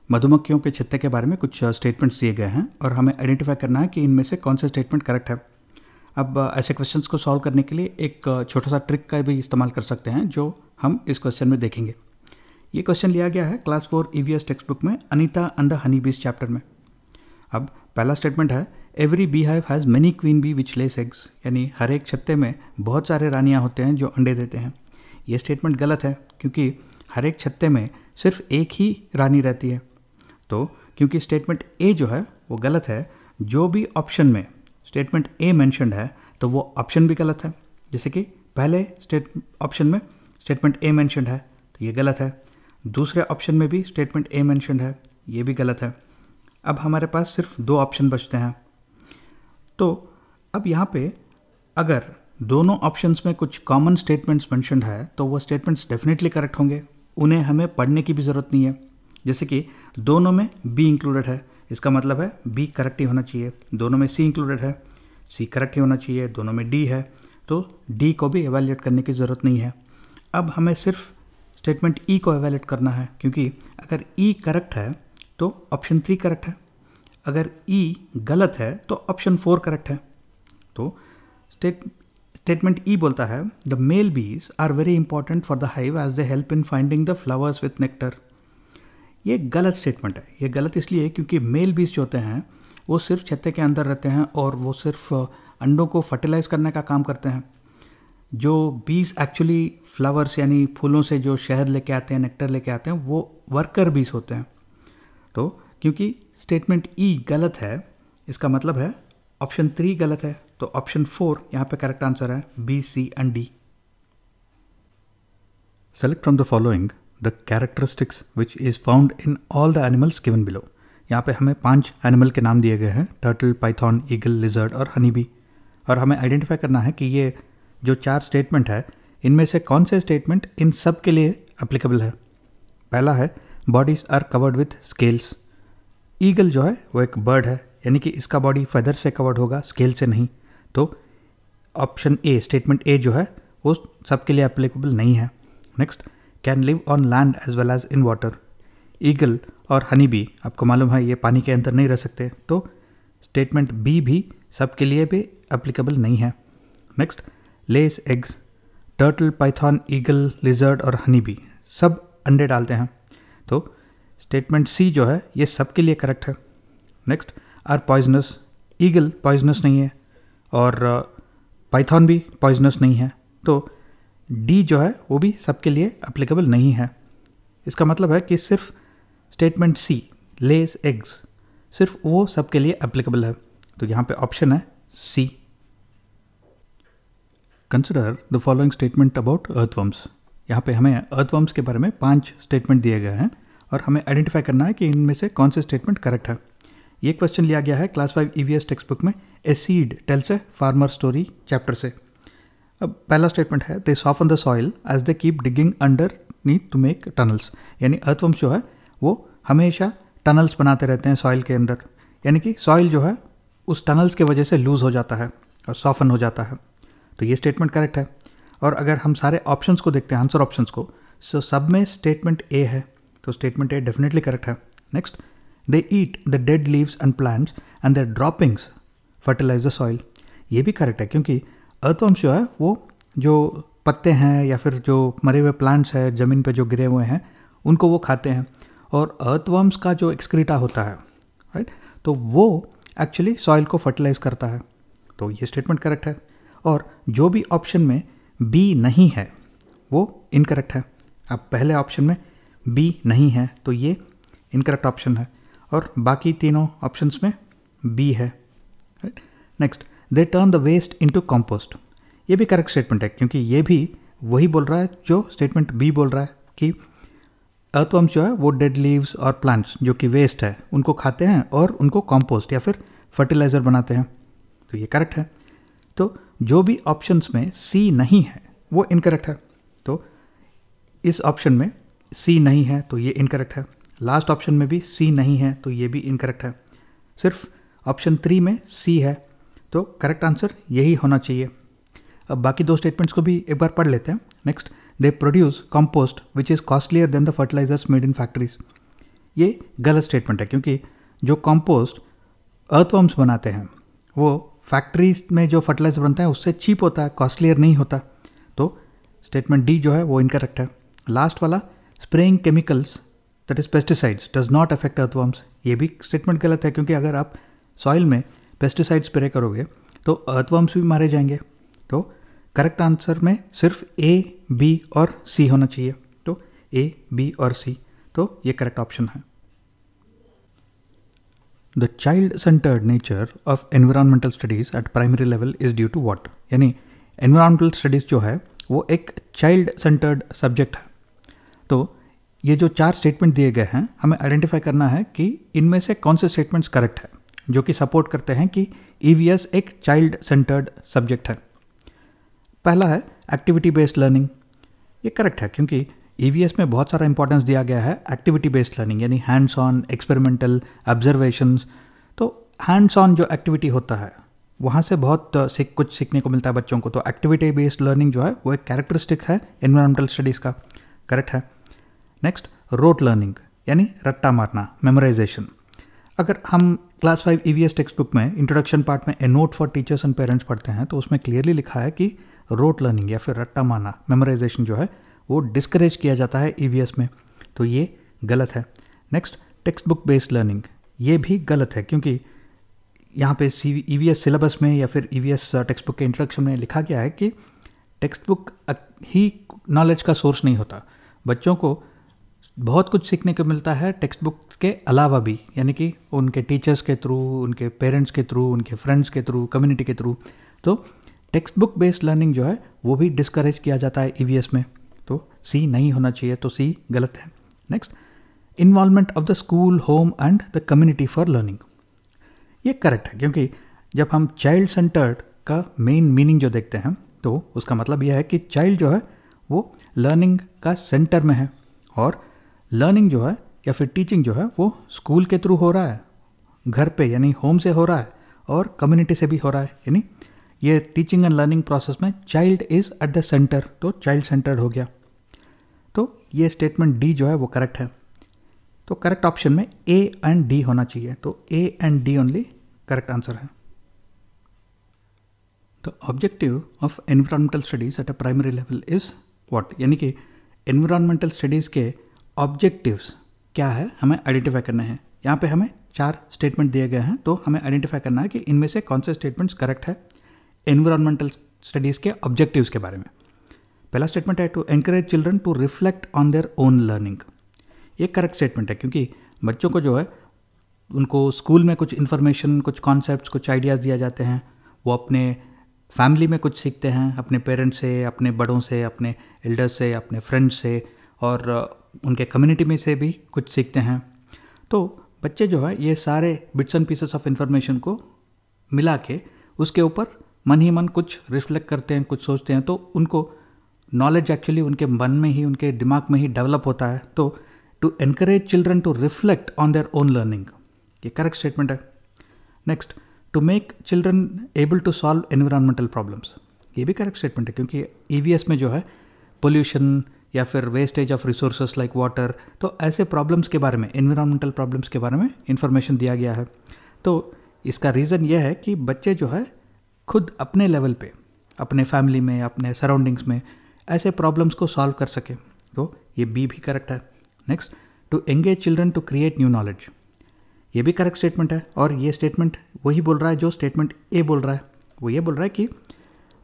मधुमक्खियों के छत्ते के बारे में कुछ स्टेटमेंट्स दिए गए हैं और हमें आइडेंटिफाई करना है कि इनमें से कौन सा स्टेटमेंट करेक्ट है। अब ऐसे क्वेश्चंस को सॉल्व करने के लिए एक छोटा सा ट्रिक का भी इस्तेमाल कर सकते हैं जो हम इस क्वेश्चन में देखेंगे। ये क्वेश्चन लिया गया है क्लास 4 ईवीएस टेक्स्ट बुक में अनीता एंड द हनी बीज चैप्टर में। अब पहला स्टेटमेंट है every bee hive has many queen bee which lays eggs, यानी हर एक छत्ते में बहुत सारे रानियाँ होते हैं जो अंडे देते हैं। ये स्टेटमेंट गलत है क्योंकि हर एक छत्ते में सिर्फ एक ही रानी रहती है। तो क्योंकि स्टेटमेंट ए जो है वो गलत है, जो भी ऑप्शन में स्टेटमेंट ए मेंशन्ड है तो वो ऑप्शन भी गलत है। जैसे कि पहले ऑप्शन में स्टेटमेंट ए मेंशन्ड है तो ये गलत है, दूसरे ऑप्शन में भी स्टेटमेंट ए मेंशन्ड है, ये भी गलत है। अब हमारे पास सिर्फ 2 ऑप्शन बचते हैं। तो अब यहाँ पे अगर दोनों ऑप्शंस में कुछ कॉमन स्टेटमेंट्स मेंशन्ड है तो वो स्टेटमेंट्स डेफिनेटली करेक्ट होंगे, उन्हें हमें पढ़ने की भी ज़रूरत नहीं है। जैसे कि दोनों में बी इंक्लूडेड है, इसका मतलब है बी करेक्ट ही होना चाहिए। दोनों में सी इंक्लूडेड है, सी करेक्ट ही होना चाहिए। दोनों में डी है तो डी को भी एवेल्यूएट करने की ज़रूरत नहीं है। अब हमें सिर्फ स्टेटमेंट ई को एवेल्यूएट करना है, क्योंकि अगर ई करेक्ट है तो ऑप्शन 3 करेक्ट है, अगर ई गलत है तो ऑप्शन 4 करेक्ट है। तो स्टेटमेंट ई बोलता है the male bees are very important for the hive as they help in finding the flowers with nectar. ये गलत स्टेटमेंट है। ये गलत इसलिए क्योंकि मेल बीज जो होते हैं वो सिर्फ छत्ते के अंदर रहते हैं और वो सिर्फ अंडों को फर्टिलाइज करने का काम करते हैं। जो बीज एक्चुअली फ्लावर्स यानी फूलों से जो शहद लेके आते हैं, नेक्टर लेके आते हैं, वो वर्कर बीज होते हैं। तो क्योंकि स्टेटमेंट ई गलत है, इसका मतलब है ऑप्शन 3 गलत है, तो ऑप्शन 4 यहाँ पे करेक्ट आंसर है, B, C and D. Select from the following the characteristics which is found in all the animals given below. यहाँ पे हमें 5 एनिमल के नाम दिए गए हैं, टर्टल, पाइथन, ईगल, लिजर्ड और हनी बी, और हमें आइडेंटिफाई करना है कि ये जो 4 स्टेटमेंट है इनमें से कौन से स्टेटमेंट इन सब के लिए एप्लीकेबल है। पहला है bodies are covered with scales. Eagle जो है वो एक बर्ड है, यानी कि इसका बॉडी फेदर से कवर्ड होगा, स्केल से नहीं। तो ऑप्शन ए, स्टेटमेंट ए जो है वो सबके लिए एप्लीकेबल नहीं है। Next, can live on land as well as in water. Eagle और हनी बी आपको मालूम है ये पानी के अंदर नहीं रह सकते, तो स्टेटमेंट बी भी सबके लिए भी एप्लीकेबल नहीं है। Next, less eggs. Turtle, Python, eagle, lizard और हनी बी सब अंडे डालते हैं, तो स्टेटमेंट सी जो है ये सबके लिए करेक्ट है। Next, are poisonous. Eagle poisonous नहीं है और पाइथन भी पॉइजनस नहीं है, तो डी जो है वो भी सबके लिए एप्लीकेबल नहीं है। इसका मतलब है कि सिर्फ स्टेटमेंट सी, लेस एग्स, सिर्फ वो सबके लिए एप्लीकेबल है, तो यहाँ पे ऑप्शन है C. Consider the following statement about earthworms. यहाँ पे हमें अर्थवर्म्स के बारे में 5 स्टेटमेंट दिए गए हैं और हमें आइडेंटिफाई करना है कि इनमें से कौन से स्टेटमेंट करेक्ट है। ये क्वेश्चन लिया गया है क्लास 5 ईवीएस टेक्स्ट बुक में a seed tells a farmer story chapter से। अब पहला स्टेटमेंट है they soften the soil as they keep digging under need to make tunnels, यानी अर्थवर्म्स जो है वो हमेशा टनल्स बनाते रहते हैं सॉइल के अंदर, यानी कि सॉइल जो है उस टनल्स के वजह से लूज हो जाता है और सॉफन हो जाता है, तो ये स्टेटमेंट करेक्ट है। और अगर हम सारे ऑप्शंस को देखते हैं, आंसर ऑप्शंस को, सो सब में स्टेटमेंट ए है, तो स्टेटमेंट ए डेफिनेटली करेक्ट है। Next, they eat the dead leaves and plants and their droppings fertilize the soil, ये भी करेक्ट है क्योंकि अर्थवर्म्स जो है वो जो पत्ते हैं या फिर जो मरे हुए प्लांट्स हैं ज़मीन पे जो गिरे हुए हैं उनको वो खाते हैं, और अर्थवर्म्स का जो एक्सक्रीटा होता है, राइट, तो वो एक्चुअली सॉइल को फर्टिलाइज करता है। तो ये स्टेटमेंट करेक्ट है। और जो भी ऑप्शन में बी नहीं है वो इनकरेक्ट है। अब पहले ऑप्शन में बी नहीं है तो ये इनकरेक्ट ऑप्शन है, और बाकी तीनों ऑप्शंस में बी है। Next, they turn the waste into compost. ये भी करेक्ट स्टेटमेंट है, क्योंकि ये भी वही बोल रहा है जो स्टेटमेंट बी बोल रहा है कि अर्थवर्म्स जो है वो डेड लीव्स और प्लांट्स जो कि वेस्ट है उनको खाते हैं और उनको कंपोस्ट या फिर फर्टिलाइज़र बनाते हैं। तो ये करेक्ट है। तो जो भी ऑप्शंस में सी नहीं है वो इनकरेक्ट है। तो इस ऑप्शन में सी नहीं है तो ये इनकरेक्ट है। लास्ट ऑप्शन में भी सी नहीं है तो ये भी इनकरेक्ट है। सिर्फ ऑप्शन 3 में सी है, तो करेक्ट आंसर यही होना चाहिए। अब बाकी दो स्टेटमेंट्स को भी एक बार पढ़ लेते हैं। Next, they produce compost which is costlier than the fertilizers made in factories. ये गलत स्टेटमेंट है, क्योंकि जो कंपोस्ट अर्थवर्म्स बनाते हैं वो फैक्ट्रीज में जो फर्टिलाइजर बनता है उससे चीप होता है, कॉस्टलियर नहीं होता। तो स्टेटमेंट डी जो है वो इनकरेक्ट है। लास्ट वाला, spraying chemicals that is pesticides does not affect earthworms, ये भी स्टेटमेंट गलत है, क्योंकि अगर आप सॉइल में पेस्टिसाइड स्प्रे करोगे तो अर्थवर्म्स भी मारे जाएंगे। तो करेक्ट आंसर में सिर्फ ए, बी और सी होना चाहिए। तो ए, बी और सी, तो ये करेक्ट ऑप्शन है। The child centered nature of environmental studies at primary level is due to what. यानी एनवायरमेंटल स्टडीज जो है वो एक चाइल्ड सेंटर्ड सब्जेक्ट है। तो ये जो 4 स्टेटमेंट दिए गए हैं, हमें आइडेंटिफाई करना है कि इनमें से कौन से स्टेटमेंट्स करेक्ट है, जो कि सपोर्ट करते हैं कि ईवीएस एक चाइल्ड सेंटर्ड सब्जेक्ट है। पहला है एक्टिविटी बेस्ड लर्निंग। ये करेक्ट है, क्योंकि ईवीएस में बहुत सारा इंपॉर्टेंस दिया गया है एक्टिविटी बेस्ड लर्निंग, यानी हैंड्स ऑन, एक्सपेरिमेंटल, ऑब्जर्वेशंस। तो हैंड्स ऑन जो एक्टिविटी होता है वहाँ से बहुत कुछ सीखने को मिलता है बच्चों को। तो एक्टिविटी बेस्ड लर्निंग जो है वो एक कैरेक्टरिस्टिक है एनवायरमेंटल स्टडीज़ का, करेक्ट है। नेक्स्ट, रोट लर्निंग यानी रट्टा मारना, मेमोराइजेशन। अगर हम क्लास 5 ईवीएस टेक्स्ट बुक में इंट्रोडक्शन पार्ट में a note for teachers and parents पढ़ते हैं तो उसमें क्लियरली लिखा है कि रोट लर्निंग या फिर रट्टा मारना, मेमोराइजेशन जो है वो डिस्करेज किया जाता है ईवीएस में। तो ये गलत है। Next, text book based learning, ये भी गलत है, क्योंकि यहाँ पे ईवीएस सिलेबस में या फिर ईवीएस टेक्स्ट बुक के इंट्रोडक्शन में लिखा गया है कि टेक्स्ट बुक ही नॉलेज का सोर्स नहीं होता। बच्चों को बहुत कुछ सीखने को मिलता है टेक्स्ट बुक के अलावा भी, यानी कि उनके टीचर्स के थ्रू, उनके पेरेंट्स के थ्रू, उनके फ्रेंड्स के थ्रू, कम्युनिटी के थ्रू। तो टेक्स्ट बुक बेस्ड लर्निंग जो है वो भी डिस्करेज किया जाता है ईवीएस में। तो सी नहीं होना चाहिए, तो सी गलत है। Next, involvement of the school, home and the community for learning. ये करेक्ट है, क्योंकि जब हम चाइल्ड सेंटर्ड का मेन मीनिंग जो देखते हैं तो उसका मतलब यह है कि चाइल्ड जो है वो लर्निंग का सेंटर में है, और लर्निंग जो है या फिर टीचिंग जो है वो स्कूल के थ्रू हो रहा है, घर पे यानी होम से हो रहा है, और कम्युनिटी से भी हो रहा है। यानी ये टीचिंग एंड लर्निंग प्रोसेस में child is at the centre, तो चाइल्ड सेंटर्ड हो गया। तो ये स्टेटमेंट डी जो है वो करेक्ट है। तो करेक्ट ऑप्शन में ए एंड डी होना चाहिए, तो A and D only correct answer है। The objective of environmental studies at a primary level is what. यानी कि एनवायरमेंटल स्टडीज़ के ऑब्जेक्टिव्स क्या है हमें आइडेंटिफाई करने हैं। यहाँ पे हमें 4 स्टेटमेंट दिए गए हैं, तो हमें आइडेंटिफाई करना है कि इनमें से कौन से स्टेटमेंट्स करेक्ट है एनवायरमेंटल स्टडीज़ के ऑब्जेक्टिव्स के बारे में। पहला स्टेटमेंट है to encourage children to reflect on their own learning. ये करेक्ट स्टेटमेंट है, क्योंकि बच्चों को जो है उनको स्कूल में कुछ इन्फॉर्मेशन, कुछ कॉन्सेप्ट्स, कुछ आइडियाज़ दिया जाते हैं, वो अपने फैमिली में कुछ सीखते हैं, अपने पेरेंट्स से, अपने बड़ों से, अपने एल्डर्स से, अपने फ्रेंड्स से, और उनके कम्युनिटी में से भी कुछ सीखते हैं। तो बच्चे जो है ये सारे bits and pieces of information को मिला के उसके ऊपर मन ही मन कुछ रिफ्लेक्ट करते हैं, कुछ सोचते हैं, तो उनको नॉलेज एक्चुअली उनके मन में ही, उनके दिमाग में ही डेवलप होता है। तो to encourage children to reflect on their own learning, ये करेक्ट स्टेटमेंट है। Next, to make children able to solve environmental problems, ये भी करेक्ट स्टेटमेंट है, क्योंकि ईवीएस में जो है पोल्यूशन या फिर wastage of resources like water, तो ऐसे प्रॉब्लम्स के बारे में, एनवायरमेंटल प्रॉब्लम्स के बारे में इंफॉर्मेशन दिया गया है। तो इसका रीज़न यह है कि बच्चे जो है खुद अपने लेवल पे, अपने फैमिली में, अपने सराउंडिंग्स में ऐसे प्रॉब्लम्स को सॉल्व कर सके। तो ये बी भी करेक्ट है। Next, to engage children to create new knowledge, ये भी करेक्ट स्टेटमेंट है, और ये स्टेटमेंट वही बोल रहा है जो स्टेटमेंट ए बोल रहा है। वो ये बोल रहा है कि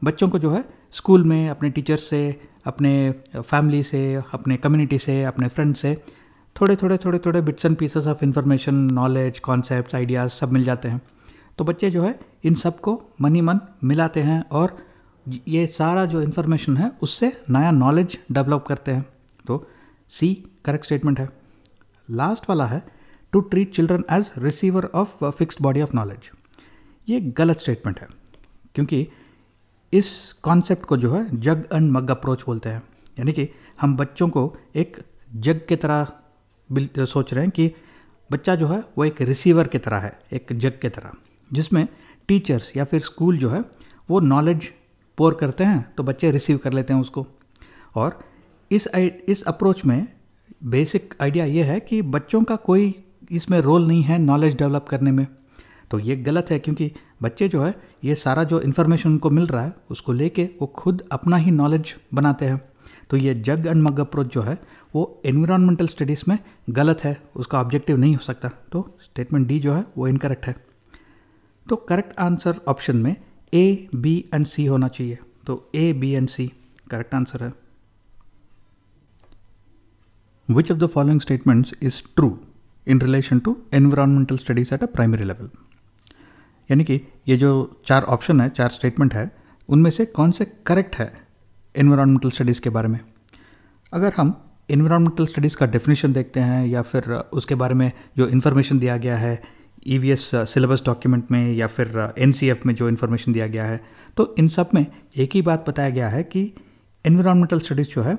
बच्चों को जो है स्कूल में अपने टीचर से, अपने फैमिली से, अपने कम्युनिटी से, अपने फ्रेंड से थोड़े bits and pieces of information, knowledge, concepts, ideas सब मिल जाते हैं। तो बच्चे जो है इन सब को मन ही मन मिलाते हैं और ये सारा जो इन्फॉर्मेशन है उससे नया नॉलेज डेवलप करते हैं। तो सी करेक्ट स्टेटमेंट है। लास्ट वाला है to treat children as receiver of fixed body of knowledge. ये गलत स्टेटमेंट है, क्योंकि इस कॉन्सेप्ट को जो है जग एंड मग अप्रोच बोलते हैं। यानी कि हम बच्चों को एक जग की तरह सोच रहे हैं कि बच्चा जो है वो एक रिसीवर की तरह है, एक जग की तरह, जिसमें टीचर्स या फिर स्कूल जो है वो नॉलेज पोर करते हैं तो बच्चे रिसीव कर लेते हैं उसको। और इस अप्रोच में बेसिक आइडिया ये है कि बच्चों का कोई इसमें रोल नहीं है नॉलेज डेवलप करने में। तो ये गलत है, क्योंकि बच्चे जो है ये सारा जो इन्फॉर्मेशन उनको मिल रहा है उसको लेके वो खुद अपना ही नॉलेज बनाते हैं। तो ये जग एंड मग अप्रोच जो है वो एनवायरमेंटल स्टडीज़ में गलत है, उसका ऑब्जेक्टिव नहीं हो सकता। तो स्टेटमेंट डी जो है वो इनकरेक्ट है। तो करेक्ट आंसर ऑप्शन में ए, बी एंड सी होना चाहिए। तो A, B and C correct answer है। Which of the following statements is true in relation to environmental studies at a primary level? यानी कि ये जो 4 ऑप्शन है, 4 स्टेटमेंट है, उनमें से कौन से करेक्ट है एनवायरमेंटल स्टडीज़ के बारे में। अगर हम एनवायरमेंटल स्टडीज़ का डेफिनेशन देखते हैं या फिर उसके बारे में जो इन्फॉर्मेशन दिया गया है EVS सिलेबस डॉक्यूमेंट में या फिर NCF में जो इन्फॉर्मेशन दिया गया है, तो इन सब में एक ही बात बताया गया है कि एनवायरमेंटल स्टडीज़ जो है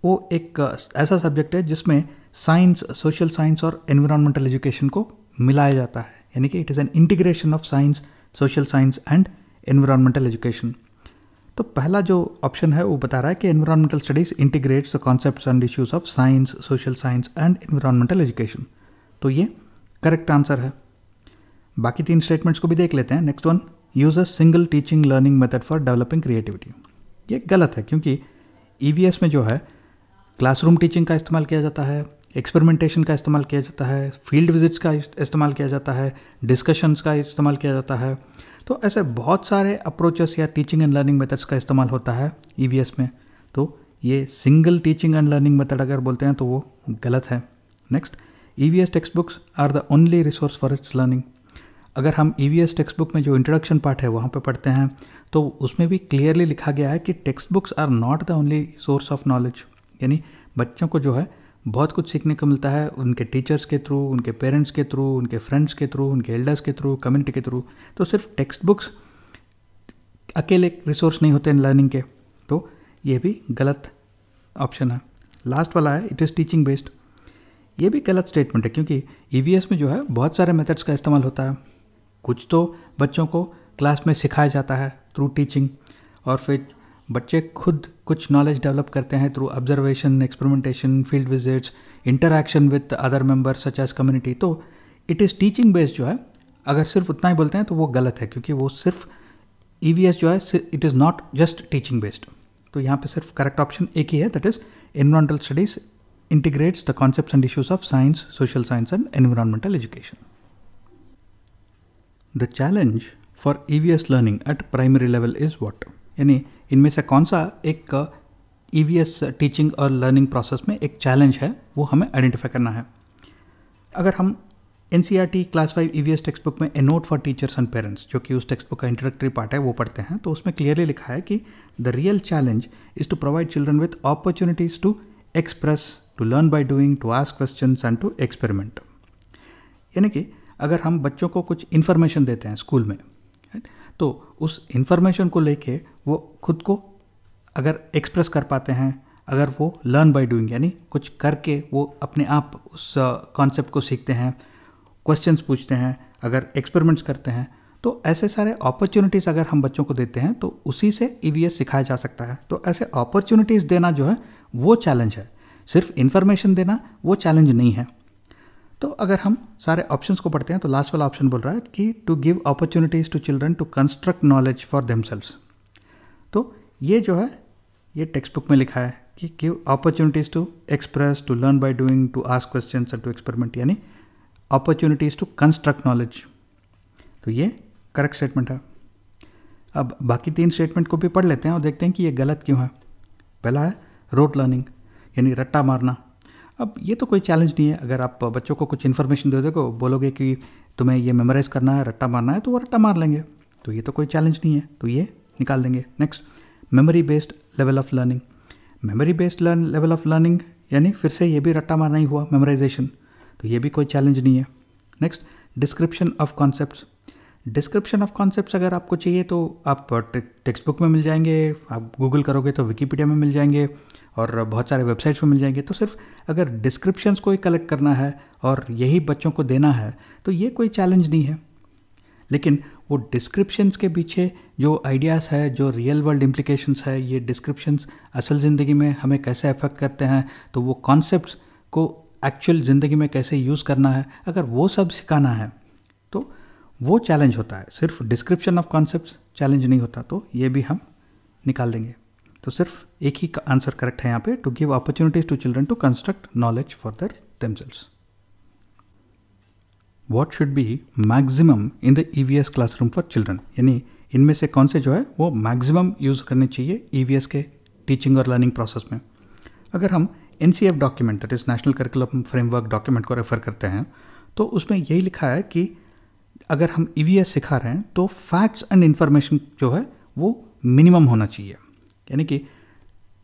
वो एक ऐसा सब्जेक्ट है जिसमें साइंस, सोशल साइंस और एनवायरमेंटल एजुकेशन को मिलाया जाता है। यानी कि it is an integration of science, social science and environmental education. तो पहला जो ऑप्शन है वो बता रहा है कि environmental studies integrates the concepts and issues of science, social science and environmental education. तो ये करेक्ट आंसर है। बाकी 3 स्टेटमेंट्स को भी देख लेते हैं। Next one, use a single teaching learning method for developing creativity. ये गलत है, क्योंकि EVS में जो है क्लासरूम टीचिंग का इस्तेमाल किया जाता है, एक्सपेरिमेंटेशन का इस्तेमाल किया जाता है, फील्ड विजिट्स का इस्तेमाल किया जाता है, डिस्कशंस का इस्तेमाल किया जाता है। तो ऐसे बहुत सारे अप्रोचेस या टीचिंग एंड लर्निंग मेथड्स का इस्तेमाल होता है EVS में। तो ये single teaching and learning method अगर बोलते हैं तो वो गलत है। Next, EVS text books are the only resource for its learning. अगर हम EVS टेक्स्ट बुक में जो इंट्रोडक्शन पार्ट है वहाँ पे पढ़ते हैं तो उसमें भी क्लियरली लिखा गया है कि text books are not the only source of knowledge. यानी बच्चों को जो है बहुत कुछ सीखने को मिलता है उनके टीचर्स के थ्रू, उनके पेरेंट्स के थ्रू, उनके फ्रेंड्स के थ्रू, उनके एल्डर्स के थ्रू, कम्युनिटी के थ्रू। तो सिर्फ टेक्स्ट बुक्स अकेले रिसोर्स नहीं होते इन लर्निंग के। तो ये भी गलत ऑप्शन है। लास्ट वाला है इट इज़ टीचिंग बेस्ड। ये भी गलत स्टेटमेंट है, क्योंकि EVS में जो है बहुत सारे मेथड्स का इस्तेमाल होता है। कुछ तो बच्चों को क्लास में सिखाया जाता है थ्रू टीचिंग, और फिर बच्चे खुद कुछ नॉलेज डेवलप करते हैं through observation, experimentation, field visits, interaction with other members such as community. तो इट इज़ टीचिंग बेस्ड जो है, अगर सिर्फ उतना ही बोलते हैं तो वो गलत है, क्योंकि वो सिर्फ EVS जो है it is not just teaching based. तो यहाँ पे सिर्फ करेक्ट ऑप्शन एक ही है, that is environmental studies integrates the concepts and issues of science, social science and environmental education. The challenge for EVS learning at primary level is what. यानी इनमें से कौन सा एक EVS टीचिंग और लर्निंग प्रोसेस में एक चैलेंज है वो हमें आइडेंटिफाई करना है। अगर हम NCERT class 5 EVS text book में a note for teachers and parents, जो कि उस टेक्स्ट बुक का इंट्रोडक्टरी पार्ट है, वो पढ़ते हैं तो उसमें क्लियरली लिखा है कि the real challenge is to provide children with opportunities to express, to learn by doing, to ask questions and to experiment. यानी कि अगर हम बच्चों को कुछ इन्फॉर्मेशन देते हैं स्कूल में, तो उस इन्फॉर्मेशन को लेके वो खुद को अगर एक्सप्रेस कर पाते हैं, अगर वो लर्न बाय डूइंग यानी कुछ करके वो अपने आप उस कॉन्सेप्ट को सीखते हैं, क्वेश्चंस पूछते हैं, अगर एक्सपेरिमेंट्स करते हैं, तो ऐसे सारे अपॉर्चुनिटीज़ अगर हम बच्चों को देते हैं तो उसी से EVS सिखाया जा सकता है। तो ऐसे अपॉर्चुनिटीज़ देना जो है वो चैलेंज है, सिर्फ इन्फॉर्मेशन देना वो चैलेंज नहीं है। तो अगर हम सारे ऑप्शंस को पढ़ते हैं तो लास्ट वाला ऑप्शन बोल रहा है कि to give opportunities to children to construct knowledge for themselves. तो ये जो है ये टेक्स्ट बुक में लिखा है कि give opportunities to express, to learn by doing, to ask questions and to experiment, यानी अपॉर्चुनिटीज़ टू कंस्ट्रक्ट नॉलेज। तो ये करेक्ट स्टेटमेंट है। अब बाकी 3 स्टेटमेंट को भी पढ़ लेते हैं और देखते हैं कि ये गलत क्यों है। पहला है रोट लर्निंग, यानी रट्टा मारना। अब ये तो कोई चैलेंज नहीं है, अगर आप बच्चों को कुछ इन्फॉर्मेशन दे दोगे, बोलोगे कि तुम्हें ये मेमोराइज करना है, रट्टा मारना है, तो वो रट्टा मार लेंगे। तो ये तो कोई चैलेंज नहीं है, तो ये निकाल देंगे। Next, memory based level of learning. Memory based level of learning यानी फिर से ये भी रट्टा मारना ही हुआ, मेमोराइजेशन, तो ये भी कोई चैलेंज नहीं है। Next, description of concepts. Description of concepts अगर आपको चाहिए तो आप टेक्स्ट बुक में मिल जाएंगे, आप गूगल करोगे तो विकीपीडिया में मिल जाएंगे और बहुत सारे वेबसाइट्स में मिल जाएंगे। तो सिर्फ अगर डिस्क्रिप्शंस को ही कलेक्ट करना है और यही बच्चों को देना है तो ये कोई चैलेंज नहीं है। लेकिन वो डिस्क्रिप्शंस के पीछे जो आइडियाज़ है, जो रियल वर्ल्ड इम्प्लीकेशंस है, ये डिस्क्रिप्शंस असल ज़िंदगी में हमें कैसे अफेक्ट करते हैं, तो वो कॉन्सेप्ट्स को एक्चुअल ज़िंदगी में कैसे यूज़ करना है, अगर वो सब सिखाना है तो वो चैलेंज होता है। सिर्फ डिस्क्रिप्शन ऑफ कॉन्सेप्ट्स चैलेंज नहीं होता, तो ये भी हम निकाल देंगे। तो सिर्फ एक ही का आंसर करेक्ट है यहाँ पे, to give opportunities to children to construct knowledge for their themselves. What should be maximum in the EVS classroom for children, यानी इनमें से कौन से जो है वो मैक्सिमम यूज़ करने चाहिए ईवीएस के टीचिंग और लर्निंग प्रोसेस में। अगर हम NCF document, that is national curriculum framework document को रेफर करते हैं तो उसमें यही लिखा है कि अगर हम ईवीएस सिखा रहे हैं तो फैक्ट्स एंड इन्फॉर्मेशन जो है वो मिनिमम होना चाहिए। यानी कि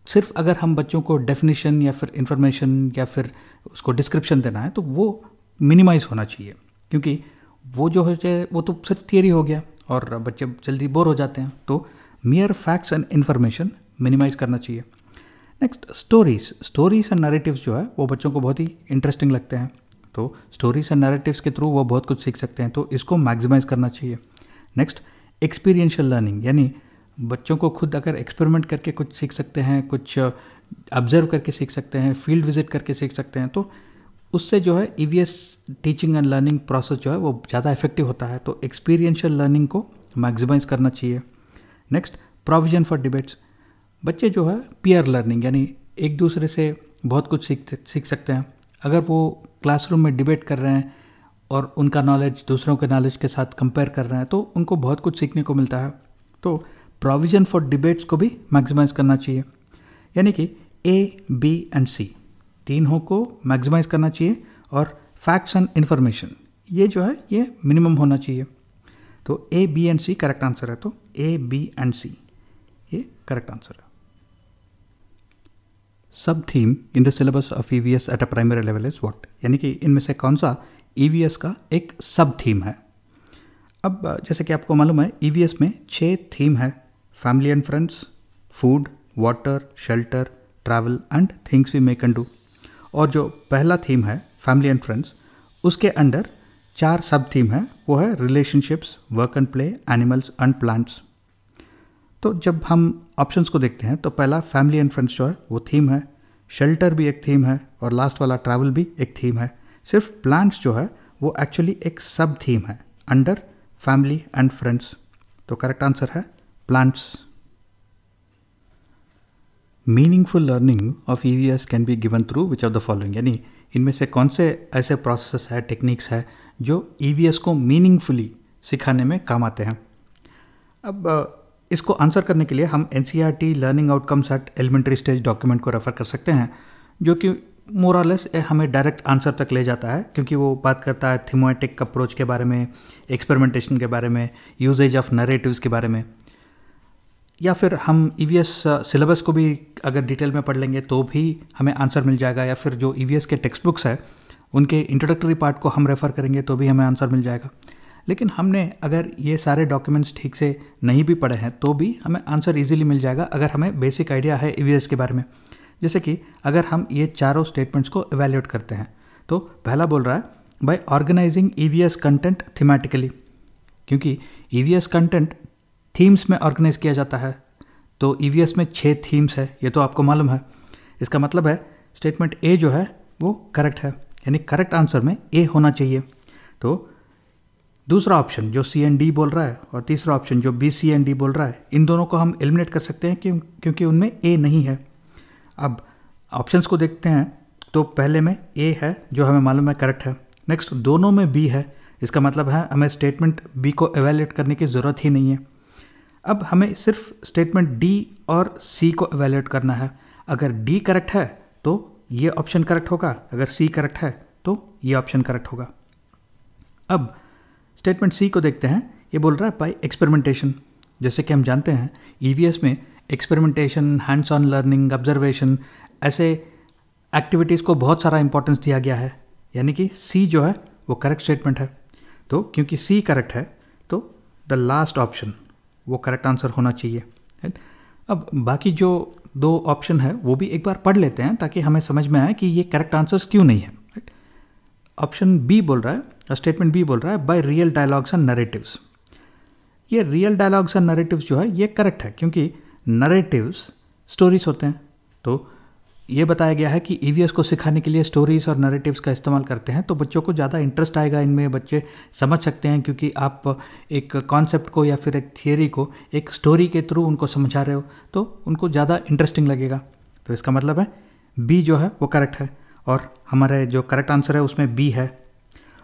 सिर्फ अगर हम बच्चों को डेफिनेशन या फिर इन्फॉर्मेशन या फिर उसको डिस्क्रिप्शन देना है तो वो मिनिमाइज होना चाहिए, क्योंकि वो जो है वो तो सिर्फ थियरी हो गया और बच्चे जल्दी बोर हो जाते हैं। तो mere facts and information minimize करना चाहिए। नेक्स्ट, स्टोरीज एंड नैरेटिव्स जो है वो बच्चों को बहुत ही इंटरेस्टिंग लगते हैं, तो स्टोरीज एंड नैरेटिव्स के थ्रू वो बहुत कुछ सीख सकते हैं, तो इसको मैक्सिमाइज करना चाहिए। नेक्स्ट, एक्सपीरियंशियल लर्निंग, यानी बच्चों को खुद अगर एक्सपेरिमेंट करके कुछ सीख सकते हैं, कुछ ऑब्जर्व करके सीख सकते हैं, फील्ड विजिट करके सीख सकते हैं, तो उससे जो है EVS teaching and learning process जो है वो ज़्यादा इफेक्टिव होता है। तो एक्सपीरियंशियल लर्निंग को मैक्सिमाइज करना चाहिए। Next, provision for debates. बच्चे जो है पीयर लर्निंग, यानी एक दूसरे से बहुत कुछ सीख सकते हैं। अगर वो क्लासरूम में डिबेट कर रहे हैं और उनका नॉलेज दूसरों के नॉलेज के साथ कंपेयर कर रहे हैं तो उनको बहुत कुछ सीखने को मिलता है। तो प्रोविजन फॉर डिबेट्स को भी मैक्सिमाइज करना चाहिए, यानी कि ए, बी एंड सी तीनों को मैक्सिमाइज करना चाहिए और फैक्ट्स एंड इन्फॉर्मेशन ये जो है ये मिनिमम होना चाहिए। तो A, B and C correct answer है, तो ए, बी एंड सी ये करेक्ट आंसर है। सब theme in the syllabus of EVS eight a primary level is what, यानी कि इनमें से कौन सा ईवीएस का एक सब थीम है। अब जैसे कि आपको मालूम है ईवीएस में 6 थीम है, family and friends, food, water, shelter, travel and things we make and do. और जो पहला थीम है फैमिली एंड फ्रेंड्स, उसके अंडर 4 सब थीम है, वो है relationships, work and play, animals and plants. तो जब हम ऑप्शंस को देखते हैं तो पहला फैमिली एंड फ्रेंड्स जो है वो थीम है, शेल्टर भी एक थीम है और लास्ट वाला ट्रैवल भी एक थीम है। सिर्फ प्लांट्स जो है वो एक्चुअली एक सब थीम है अंडर फैमिली एंड फ्रेंड्स। तो करेक्ट आंसर है plants. Meaningful learning of EVS can be given through which of the following, यानी इनमें से कौन से ऐसे प्रोसेस है, टेक्निक्स है जो ईवीएस को मीनिंगफुली सिखाने में काम आते हैं। अब इसको आंसर करने के लिए हम NCERT learning outcomes at elementary stage document को रेफर कर सकते हैं, जो कि मोर और लेस हमें डायरेक्ट आंसर तक ले जाता है, क्योंकि वो बात करता है थीमेटिक अप्रोच के बारे में, एक्सपेरिमेंटेशन के बारे में, यूजेज ऑफ नरेटिव्स के बारे में। या फिर हम ईवीएस सिलेबस को भी अगर डिटेल में पढ़ लेंगे तो भी हमें आंसर मिल जाएगा, या फिर जो ईवीएस के टेक्स्ट बुक्स है उनके इंट्रोडक्टरी पार्ट को हम रेफ़र करेंगे तो भी हमें आंसर मिल जाएगा। लेकिन हमने अगर ये सारे डॉक्यूमेंट्स ठीक से नहीं भी पढ़े हैं तो भी हमें आंसर इजीली मिल जाएगा अगर हमें बेसिक आइडिया है ईवीएस के बारे में। जैसे कि अगर हम ये चारों स्टेटमेंट्स को इवैल्यूएट करते हैं तो पहला बोल रहा है by organizing EVS content thematically, क्योंकि ईवीएस कंटेंट थीम्स में ऑर्गेनाइज किया जाता है। तो ईवीएस में 6 थीम्स है, ये तो आपको मालूम है। इसका मतलब है स्टेटमेंट ए जो है वो करेक्ट है, यानी करेक्ट आंसर में ए होना चाहिए। तो दूसरा ऑप्शन जो सी एंड डी बोल रहा है और तीसरा ऑप्शन जो बी सी एंड डी बोल रहा है, इन दोनों को हम एलिमिनेट कर सकते हैं क्योंकि उनमें ए नहीं है। अब ऑप्शंस को देखते हैं तो पहले में ए है जो हमें मालूम है करेक्ट है। नेक्स्ट दोनों में बी है, इसका मतलब है हमें स्टेटमेंट बी को एवेल्यूएट करने की ज़रूरत ही नहीं है। अब हमें सिर्फ स्टेटमेंट डी और सी को एवेल्यूएट करना है। अगर डी करेक्ट है तो ये ऑप्शन करेक्ट होगा, अगर सी करेक्ट है तो ये ऑप्शन करेक्ट होगा। अब स्टेटमेंट सी को देखते हैं। ये बोल रहा है बाय एक्सपेरिमेंटेशन। जैसे कि हम जानते हैं ईवीएस में experimentation, hands on learning, observation, ऐसे एक्टिविटीज़ को बहुत सारा इंपॉर्टेंस दिया गया है, यानी कि सी जो है वो करेक्ट स्टेटमेंट है। तो क्योंकि सी करेक्ट है तो द लास्ट ऑप्शन वो करेक्ट आंसर होना चाहिए। अब बाकी जो दो ऑप्शन है वो भी एक बार पढ़ लेते हैं ताकि हमें समझ में आए कि ये करेक्ट आंसर्स क्यों नहीं है। ऑप्शन बी बोल रहा है, स्टेटमेंट बी बोल रहा है by real dialogues and narratives. ये रियल डायलॉग्स एंड नरेटिव्स जो है ये करेक्ट है, क्योंकि नरेटिव्स स्टोरीज होते हैं। तो ये बताया गया है कि ईवीएस को सिखाने के लिए स्टोरीज और नरेटिव्स का इस्तेमाल करते हैं, तो बच्चों को ज़्यादा इंटरेस्ट आएगा इनमें, बच्चे समझ सकते हैं, क्योंकि आप एक कॉन्सेप्ट को या फिर एक थियरी को एक स्टोरी के थ्रू उनको समझा रहे हो तो उनको ज़्यादा इंटरेस्टिंग लगेगा। तो इसका मतलब है बी जो है वो करेक्ट है, और हमारे जो करेक्ट आंसर है उसमें बी है।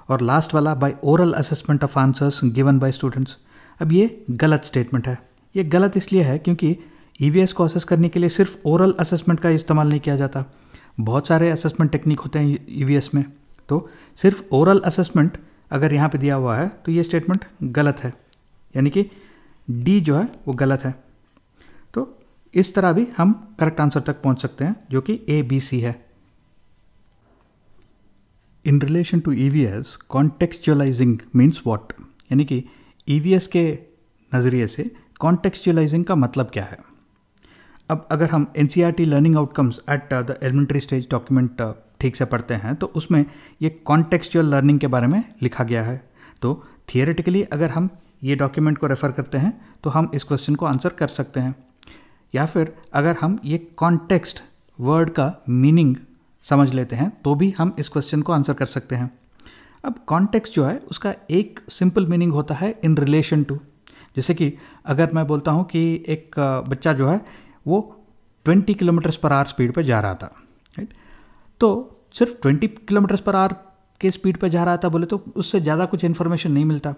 और लास्ट वाला by oral assessment of answers given by students, अब ये गलत स्टेटमेंट है। ये गलत इसलिए है क्योंकि ईवीएस को असेस करने के लिए सिर्फ ओरल असेसमेंट का इस्तेमाल नहीं किया जाता, बहुत सारे असेसमेंट टेक्निक होते हैं ईवीएस में। तो सिर्फ ओरल असेसमेंट अगर यहाँ पे दिया हुआ है तो ये स्टेटमेंट गलत है, यानी कि डी जो है वो गलत है। तो इस तरह भी हम करेक्ट आंसर तक पहुँच सकते हैं, जो कि ए बी सी है। In relation to EVS contextualising means what, यानी कि ईवीएस के नज़रिए से कॉन्टेक्चुअलाइजिंग का मतलब क्या है। अब अगर हम NCERT learning outcomes at the elementary stage document ठीक से पढ़ते हैं तो उसमें ये कॉन्टेक्चुअल लर्निंग के बारे में लिखा गया है। तो थियोरेटिकली अगर हम ये डॉक्यूमेंट को रेफ़र करते हैं तो हम इस क्वेश्चन को आंसर कर सकते हैं, या फिर अगर हम ये कॉन्टेक्स्ट वर्ड का मीनिंग समझ लेते हैं तो भी हम इस क्वेश्चन को आंसर कर सकते हैं। अब कॉन्टेक्स्ट जो है उसका एक सिंपल मीनिंग होता है इन रिलेशन टू। जैसे कि अगर मैं बोलता हूँ कि एक बच्चा जो है वो 20 किलोमीटर पर आवर स्पीड पर जा रहा था, राइट, तो सिर्फ 20 किलोमीटर पर आवर के स्पीड पर जा रहा था बोले तो उससे ज़्यादा कुछ इन्फॉर्मेशन नहीं मिलता,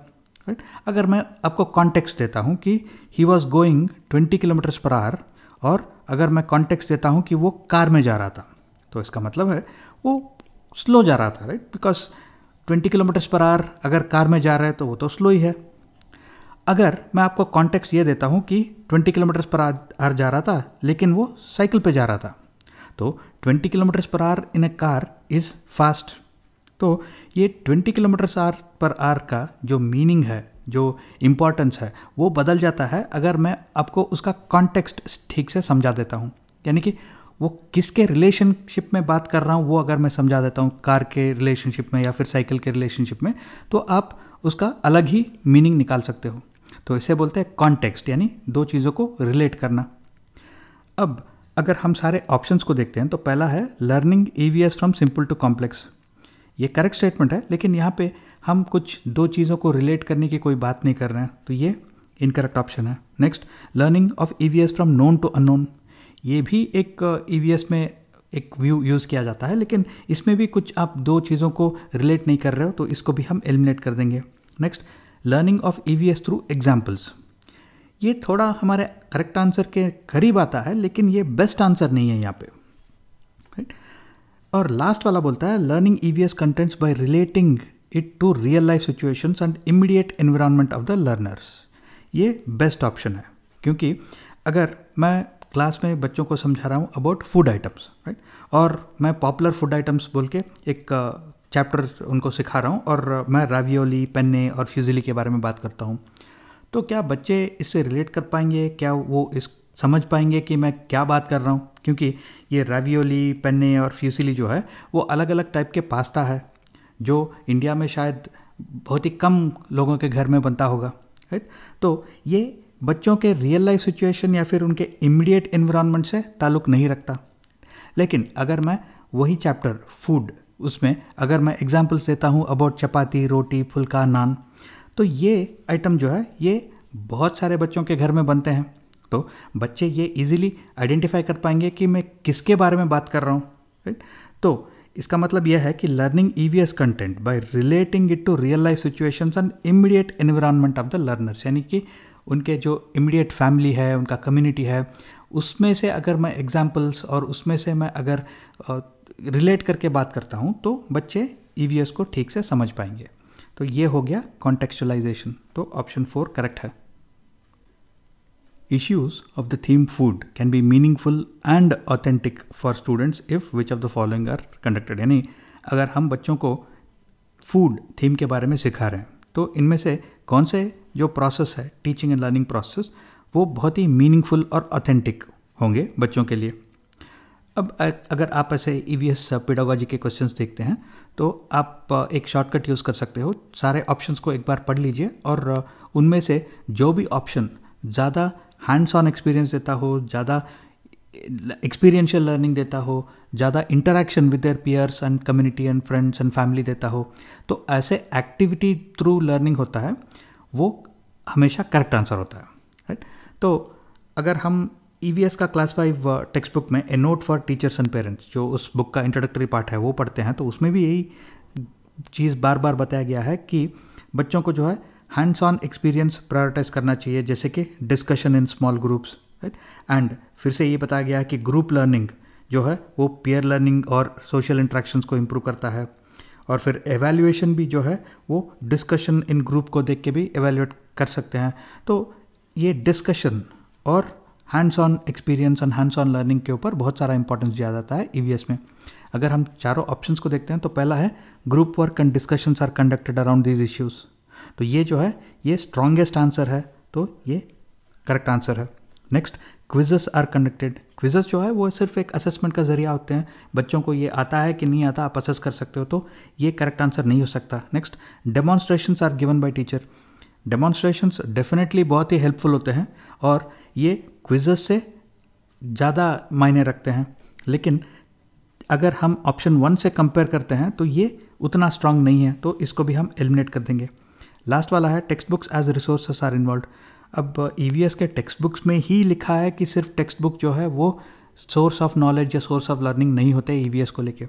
राइट। अगर मैं आपको कॉन्टेक्स्ट देता हूँ कि he was going 20 kilometre per hour, और अगर मैं कॉन्टेक्स्ट देता हूँ कि वो कार में जा रहा था, तो इसका मतलब है वो स्लो जा रहा था, right, because 20 kilometre per hour अगर कार में जा रहा है तो वो तो स्लो ही है। अगर मैं आपको कॉन्टेक्स्ट ये देता हूँ कि 20 किलोमीटर पर आवर जा रहा था लेकिन वो साइकिल पे जा रहा था, तो 20 kilometre per hour in A car is fast. तो ये 20 किलोमीटर पर आवर का जो मीनिंग है, जो इम्पोर्टेंस है, वो बदल जाता है अगर मैं आपको उसका कॉन्टेक्स्ट ठीक से समझा देता हूँ। यानी कि वो किसके रिलेशनशिप में बात कर रहा हूँ वो अगर मैं समझा देता हूँ, कार के रिलेशनशिप में या फिर साइकिल के रिलेशनशिप में, तो आप उसका अलग ही मीनिंग निकाल सकते हो। तो इसे बोलते हैं कॉन्टेक्स्ट, यानी दो चीज़ों को रिलेट करना। अब अगर हम सारे ऑप्शंस को देखते हैं तो पहला है learning EVS from simple to complex. ये करेक्ट स्टेटमेंट है, लेकिन यहाँ पे हम कुछ दो चीज़ों को रिलेट करने की कोई बात नहीं कर रहे हैं, तो ये इनकरेक्ट ऑप्शन है। Next, learning of EVS from known to unknown. ये भी एक ईवीएस में एक व्यू यूज़ किया जाता है, लेकिन इसमें भी कुछ आप दो चीज़ों को रिलेट नहीं कर रहे हो, तो इसको भी हम एलिमिनेट कर देंगे। Next, learning of EVS through examples. ये थोड़ा हमारे करेक्ट आंसर के करीब आता है, लेकिन ये बेस्ट आंसर नहीं है यहाँ पे, राइट। और लास्ट वाला बोलता है learning EVS contents by relating it to real life situations and immediate environment of the learners. ये बेस्ट ऑप्शन है, क्योंकि अगर मैं क्लास में बच्चों को समझा रहा हूँ अबाउट फूड आइटम्स, राइट, और मैं पॉपुलर फूड आइटम्स बोल के एक चैप्टर उनको सिखा रहा हूँ और मैं रावियोली, पेन्ने और फ्यूजिली के बारे में बात करता हूँ, तो क्या बच्चे इससे रिलेट कर पाएंगे? क्या वो इस समझ पाएंगे कि मैं क्या बात कर रहा हूँ? क्योंकि ये रावियोली, पेन्ने और फ्यूजिली जो है वो अलग अलग टाइप के पास्ता है जो इंडिया में शायद बहुत ही कम लोगों के घर में बनता होगा, राइट। तो ये बच्चों के रियल लाइफ सिचुएशन या फिर उनके इमीडिएट एनवायरनमेंट से ताल्लुक़ नहीं रखता। लेकिन अगर मैं वही चैप्टर फूड, उसमें अगर मैं एग्जांपल्स देता हूँ अबाउट चपाती, रोटी, फुल्का, नान, तो ये आइटम जो है ये बहुत सारे बच्चों के घर में बनते हैं, तो बच्चे ये इजीली आइडेंटिफाई कर पाएंगे कि मैं किसके बारे में बात कर रहा हूँ, राइट। तो इसका मतलब यह है कि learning EVS content by relating it to real life situations and immediate environment of the learners, यानी कि उनके जो इमीडिएट फैमिली है, उनका कम्युनिटी है, उसमें से अगर मैं एग्जाम्पल्स और उसमें से मैं अगर रिलेट करके बात करता हूँ तो बच्चे ईवीएस को ठीक से समझ पाएंगे। तो ये हो गया कॉन्टेक्चुअलाइजेशन, तो ऑप्शन 4 करेक्ट है। Issues of the theme food can be meaningful and authentic for students if which of the following are conducted। यानी अगर हम बच्चों को फूड थीम के बारे में सिखा रहे हैं तो इनमें से कौन से जो प्रोसेस है टीचिंग एंड लर्निंग प्रोसेस वो बहुत ही मीनिंगफुल और ऑथेंटिक होंगे बच्चों के लिए। अब अगर आप ऐसे ईवीएस पेडागोजी के क्वेश्चंस देखते हैं तो आप एक शॉर्टकट यूज़ कर सकते हो, सारे ऑप्शंस को एक बार पढ़ लीजिए और उनमें से जो भी ऑप्शन ज़्यादा हैंड्स ऑन एक्सपीरियंस देता हो, ज़्यादा एक्सपीरियंशियल लर्निंग देता हो, ज़्यादा interaction with their peers and community and friends and family देता हो, तो ऐसे एक्टिविटी थ्रू लर्निंग होता है, वो हमेशा करेक्ट आंसर होता है, राइट। तो अगर हम ईवीएस का क्लास 5 टेक्स्ट बुक में a note for teachers and parents, जो उस बुक का इंट्रोडक्टरी पार्ट है, वो पढ़ते हैं तो उसमें भी यही चीज़ बार बार बताया गया है कि बच्चों को जो है हैंड्स ऑन एक्सपीरियंस प्रायोरिटाइज करना चाहिए, जैसे कि discussion in small groups, right. And फिर से ये बताया गया है कि ग्रुप लर्निंग जो है वो पीयर लर्निंग और सोशल इंट्रैक्शंस को इम्प्रूव करता है। और फिर एवेल्युएशन भी जो है वो डिस्कशन इन ग्रुप को देख के भी एवेल्युएट कर सकते हैं। तो ये डिस्कशन और hands on experience and hands on learning के ऊपर बहुत सारा इंपॉर्टेंस दिया जाता है ईवीएस में। अगर हम चारों ऑप्शंस को देखते हैं तो पहला है group work and discussions are conducted around these issues, तो ये जो है ये स्ट्रॉन्गेस्ट आंसर है, तो ये करेक्ट आंसर है। Next, quizzes are conducted. Quizzes जो है वो सिर्फ एक असेसमेंट का जरिया होते हैं, बच्चों को ये आता है कि नहीं आता आप असेस कर सकते हो, तो ये करेक्ट आंसर नहीं हो सकता। Next, demonstrations are given by teacher. Demonstrations definitely बहुत ही हेल्पफुल होते हैं और ये क्विजेस से ज़्यादा मायने रखते हैं, लेकिन अगर हम ऑप्शन 1 से कंपेयर करते हैं तो ये उतना स्ट्रांग नहीं है, तो इसको भी हम एलिमिनेट कर देंगे। लास्ट वाला है text books as resources are involve. अब ईवीएस के टेक्स्ट बुक्स में ही लिखा है कि सिर्फ टेक्स्ट बुक जो है वो सोर्स ऑफ नॉलेज या सोर्स ऑफ लर्निंग नहीं होते ईवीएस को लेके,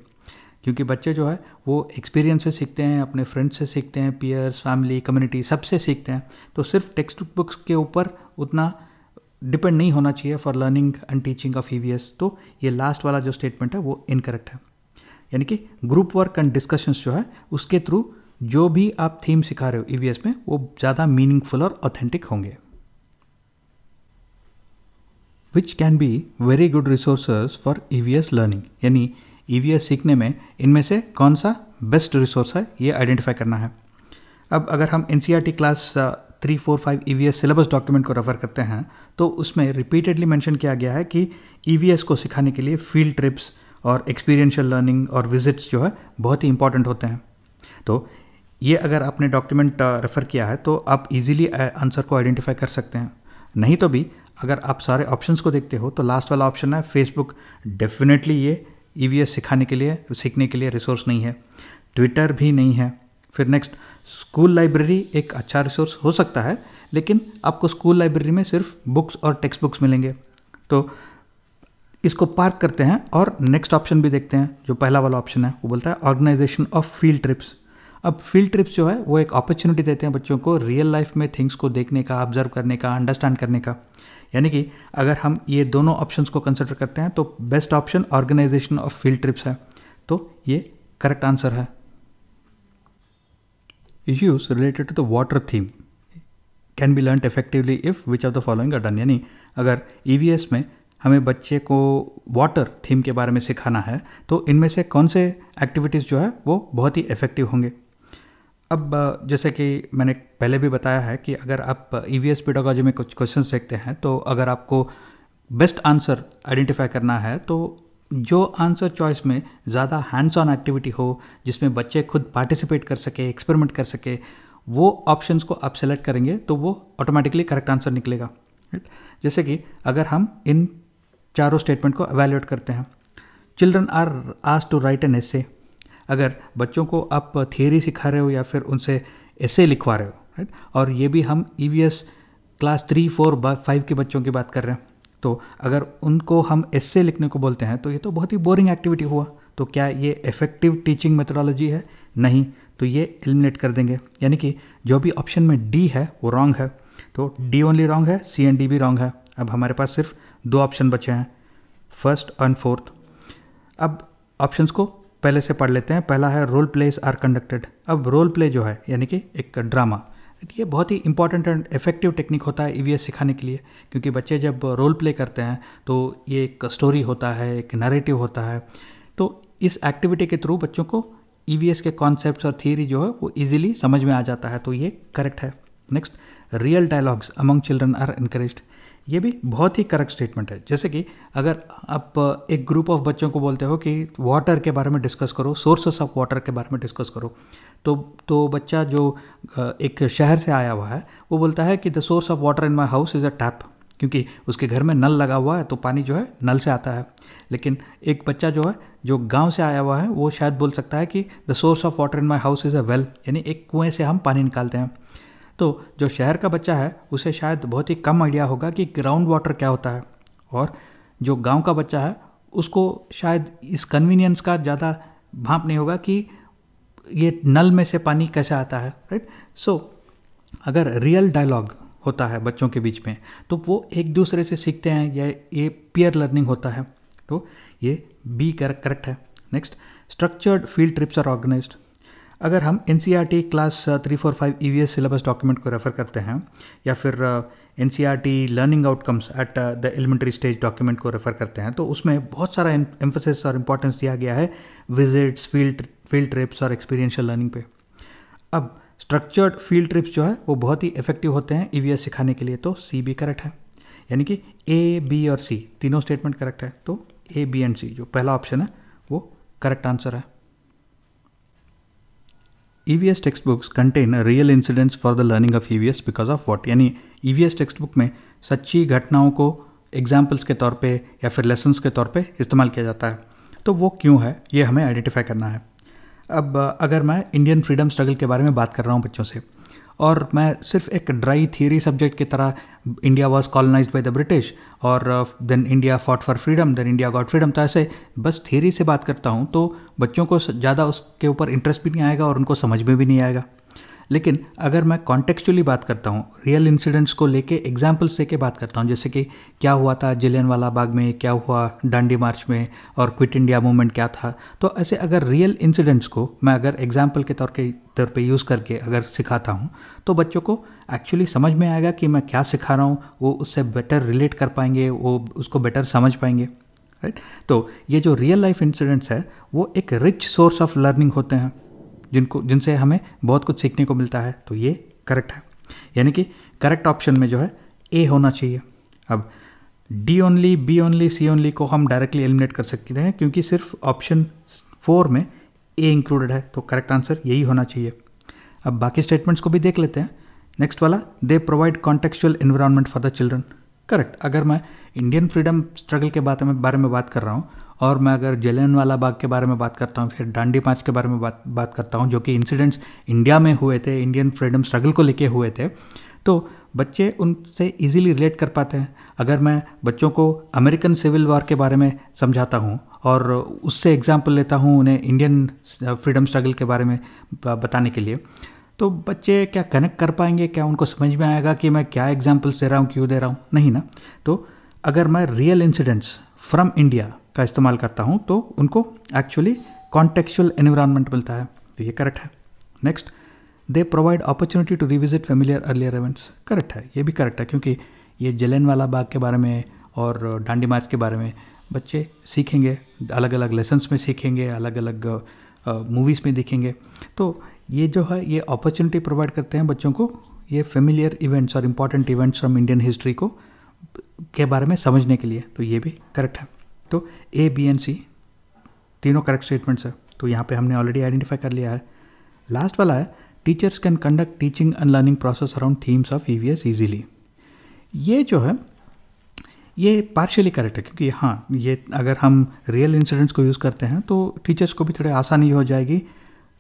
क्योंकि बच्चे जो है वो एक्सपीरियंस से सीखते हैं, अपने फ्रेंड्स से सीखते हैं, पीयर्स, फैमिली, कम्युनिटी सबसे सीखते हैं, तो सिर्फ टेक्स्ट बुक्स के ऊपर उतना डिपेंड नहीं होना चाहिए for learning and teaching of EVS. तो ये लास्ट वाला जो स्टेटमेंट है वो इनकरेक्ट है, यानी कि ग्रुप वर्क एंड डिस्कशंस जो है उसके थ्रू जो भी आप थीम सिखा रहे हो ईवीएस में वो ज़्यादा मीनिंगफुल और ऑथेंटिक होंगे। Which can be very good resources for EVS learning, यानी ईवीएस सीखने में इनमें से कौन सा बेस्ट रिसोर्स है ये आइडेंटिफाई करना है। अब अगर हम NCERT class 3, 4, 5 EVS syllabus document को रेफर करते हैं तो उसमें रिपीटेडली मेंशन किया गया है कि ईवीएस को सिखाने के लिए फील्ड ट्रिप्स और एक्सपीरियंशियल लर्निंग और विजिट्स जो है बहुत ही इंपॉर्टेंट होते हैं। तो ये अगर आपने डॉक्यूमेंट रेफ़र किया है तो आप इजीली आंसर को आइडेंटिफाई कर सकते हैं। नहीं तो भी अगर आप सारे ऑप्शंस को देखते हो तो लास्ट वाला ऑप्शन है फेसबुक, डेफिनेटली ये ईवीएस सीखने के लिए रिसोर्स नहीं है। ट्विटर भी नहीं है। फिर नेक्स्ट, स्कूल लाइब्रेरी एक अच्छा रिसोर्स हो सकता है, लेकिन आपको स्कूल लाइब्रेरी में सिर्फ बुक्स और टेक्स्ट बुक्स मिलेंगे, तो इसको पार्क करते हैं और नेक्स्ट ऑप्शन भी देखते हैं। जो पहला वाला ऑप्शन है वो बोलता है ऑर्गेनाइजेशन ऑफ फील्ड ट्रिप्स। अब फील्ड ट्रिप्स जो है वो एक अपॉर्चुनिटी देते हैं बच्चों को रियल लाइफ में थिंग्स को देखने का, ऑब्जर्व करने का, अंडरस्टैंड करने का। यानी कि अगर हम ये दोनों ऑप्शंस को कंसिडर करते हैं तो best option organization of field trips है, तो ये करेक्ट आंसर है। Issues related to the water theme can be learn effectively if which of the following are done, यानी अगर ईवीएस में हमें बच्चे को वाटर थीम के बारे में सिखाना है तो इनमें से कौन से एक्टिविटीज़ जो है वो बहुत ही इफ़ेक्टिव होंगे। अब जैसे कि मैंने पहले भी बताया है कि अगर आप ईवीएस पेडागोजी में कुछ क्वेश्चंस देखते हैं तो अगर आपको बेस्ट आंसर आइडेंटिफाई करना है तो जो आंसर चॉइस में ज़्यादा हैंड्स ऑन एक्टिविटी हो, जिसमें बच्चे खुद पार्टिसिपेट कर सके, एक्सपेरिमेंट कर सके, वो ऑप्शंस को आप सेलेक्ट करेंगे तो वो ऑटोमेटिकली करेक्ट आंसर निकलेगा। जैसे कि अगर हम इन चारों स्टेटमेंट को एवेल्युएट करते हैं, children are asked to write an essay. अगर बच्चों को आप थियरी सिखा रहे हो या फिर उनसे एसे लिखवा रहे हो, राइट, और ये भी हम ईवीएस क्लास 3, 4, 5 के बच्चों की बात कर रहे हैं, तो अगर उनको हम एसे लिखने को बोलते हैं तो ये तो बहुत ही बोरिंग एक्टिविटी हुआ, तो क्या ये इफेक्टिव टीचिंग मेथोडोलॉजी है? नहीं, तो ये एलिमिनेट कर देंगे। यानी कि जो भी ऑप्शन में डी है वो रॉन्ग है। तो डी ओनली रॉन्ग है, सी एंड डी भी रॉन्ग है। अब हमारे पास सिर्फ 2 ऑप्शन बचे हैं, फर्स्ट एंड फोर्थ। अब ऑप्शंस को पहले से पढ़ लेते हैं। पहला है रोल प्लेस आर कंडक्टेड। अब रोल प्ले जो है यानी कि एक ड्रामा, ये बहुत ही इंपॉर्टेंट एंड इफेक्टिव टेक्निक होता है ईवीएस सिखाने के लिए, क्योंकि बच्चे जब रोल प्ले करते हैं तो ये एक स्टोरी होता है, एक नैरेटिव होता है। तो इस एक्टिविटी के थ्रू बच्चों को ईवीएस के कॉन्सेप्ट्स और थियरी जो है वो इजीली समझ में आ जाता है, तो ये करेक्ट है। Next, real dialogues among children are encouraged. ये भी बहुत ही करेक्ट स्टेटमेंट है। जैसे कि अगर आप एक ग्रुप ऑफ बच्चों को बोलते हो कि वाटर के बारे में डिस्कस करो, सोर्सेस ऑफ वाटर के बारे में डिस्कस करो, तो बच्चा जो एक शहर से आया हुआ है वो बोलता है कि the source of water in my house is a tap, क्योंकि उसके घर में नल लगा हुआ है तो पानी जो है नल से आता है। लेकिन एक बच्चा जो है जो गांव से आया हुआ है वो शायद बोल सकता है कि the source of water in my house is a well, यानी एक कुएँ से हम पानी निकालते हैं। तो जो शहर का बच्चा है उसे शायद बहुत ही कम आइडिया होगा कि ग्राउंड वाटर क्या होता है, और जो गांव का बच्चा है उसको शायद इस कन्वीनियंस का ज़्यादा भाप नहीं होगा कि ये नल में से पानी कैसे आता है, राइट। सो अगर रियल डायलॉग होता है बच्चों के बीच में तो वो एक दूसरे से सीखते हैं, या ये पीयर लर्निंग होता है, तो ये बी करेक्ट है। Next, structured field trips are organized. अगर हम NCERT class 3, 4, 5 EVS syllabus document को रेफ़र करते हैं, या फिर NCERT learning outcomes at the elementary stage document को रेफ़र करते हैं, तो उसमें बहुत सारा एम्फेसिस और इम्पोर्टेंस दिया गया है विजिट्स, फील्ड ट्रिप्स और एक्सपीरियंशियल लर्निंग पे। अब स्ट्रक्चर्ड फील्ड ट्रिप्स जो है वो बहुत ही इफेक्टिव होते हैं EVS सिखाने के लिए, तो सी भी करेक्ट है। यानी कि A, B और C तीनों स्टेटमेंट करेक्ट है, तो A, B एंड C जो पहला ऑप्शन है वो करेक्ट आंसर है। EVS text books contain real incidents for the learning of EVS because of what, यानी EVS टेक्स्ट बुक में सच्ची घटनाओं को एग्जाम्पल्स के तौर पे या फिर लेसन्स के तौर पे इस्तेमाल किया जाता है, तो वो क्यों है ये हमें आइडेंटिफाई करना है। अब अगर मैं इंडियन फ्रीडम स्ट्रगल के बारे में बात कर रहा हूँ बच्चों से, और मैं सिर्फ एक ड्राई थियरी सब्जेक्ट की तरह India was colonised by the British और then India fought for freedom, then India got freedom, तो ऐसे बस थियरी से बात करता हूँ तो बच्चों को ज़्यादा उसके ऊपर इंटरेस्ट भी नहीं आएगा और उनको समझ में भी नहीं आएगा। लेकिन अगर मैं कॉन्टेक्चुअली बात करता हूँ, रियल इंसिडेंट्स को लेके एग्जाम्पल्स लेके बात करता हूँ, जैसे कि क्या हुआ था जलियांवाला बाग में, क्या हुआ दांडी मार्च में, और क्विट इंडिया मूवमेंट क्या था, तो ऐसे अगर रियल इंसिडेंट्स को मैं अगर एग्जाम्पल के तौर पे यूज़ करके अगर सिखाता हूँ तो बच्चों को एक्चुअली समझ में आएगा कि मैं क्या सिखा रहा हूँ, वो उससे बेटर रिलेट कर पाएंगे, वो उसको बेटर समझ पाएंगे, राइट। तो ये जो रियल लाइफ इंसिडेंट्स है वो एक रिच सोर्स ऑफ लर्निंग होते हैं जिनसे हमें बहुत कुछ सीखने को मिलता है, तो ये करेक्ट है। यानी कि करेक्ट ऑप्शन में जो है ए होना चाहिए। अब डी ओनली, बी ओनली, सी ओनली को हम डायरेक्टली एलिमिनेट कर सकते हैं क्योंकि सिर्फ ऑप्शन 4 में ए इंक्लूडेड है, तो करेक्ट आंसर यही होना चाहिए। अब बाकी स्टेटमेंट्स को भी देख लेते हैं। नेक्स्ट वाला, they provide contextual environment for the children, correct. अगर मैं इंडियन फ्रीडम स्ट्रगल के बारे में बात कर रहा हूँ और मैं अगर जलियांवाला बाग के बारे में बात करता हूँ, फिर दांडी मार्च के बारे में बात करता हूँ, जो कि इंसिडेंट्स इंडिया में हुए थे, इंडियन फ्रीडम स्ट्रगल को लेके हुए थे, तो बच्चे उनसे इजीली रिलेट कर पाते हैं। अगर मैं बच्चों को अमेरिकन सिविल वॉर के बारे में समझाता हूँ और उससे एग्जाम्पल लेता हूँ उन्हें इंडियन फ्रीडम स्ट्रगल के बारे में बताने के लिए, तो बच्चे क्या कनेक्ट कर पाएंगे, क्या उनको समझ में आएगा कि मैं क्या एग्जाम्पल्स दे रहा हूँ, क्यों दे रहा हूँ? नहीं ना। तो अगर मैं रियल इंसिडेंट्स फ्रॉम इंडिया का इस्तेमाल करता हूँ तो उनको एक्चुअली कॉन्टेक्चुअल एनवायरनमेंट मिलता है, तो ये करेक्ट है। Next, they provide opportunity to revisit familiar earlier events, correct है, ये भी करेक्ट है क्योंकि ये जलियांवाला बाग के बारे में और दांडी मार्च के बारे में बच्चे सीखेंगे, अलग अलग लेसन्स में सीखेंगे, अलग अलग मूवीज़ में देखेंगे, तो ये जो है ये अपॉर्चुनिटी प्रोवाइड करते हैं बच्चों को ये फेमिलियर इवेंट्स और important events from Indian history को के बारे में समझने के लिए, तो ये भी करेक्ट है। तो ए, बी एंड सी तीनों करेक्ट स्टेटमेंट्स है, तो यहाँ पे हमने ऑलरेडी आइडेंटिफाई कर लिया है। लास्ट वाला है, teachers can conduct teaching and learning process around themes of EVS easily. ये जो है ये पार्शियली करेक्ट है क्योंकि हाँ, ये अगर हम रियल इंसिडेंट्स को यूज़ करते हैं तो टीचर्स को भी थोड़ी आसानी हो जाएगी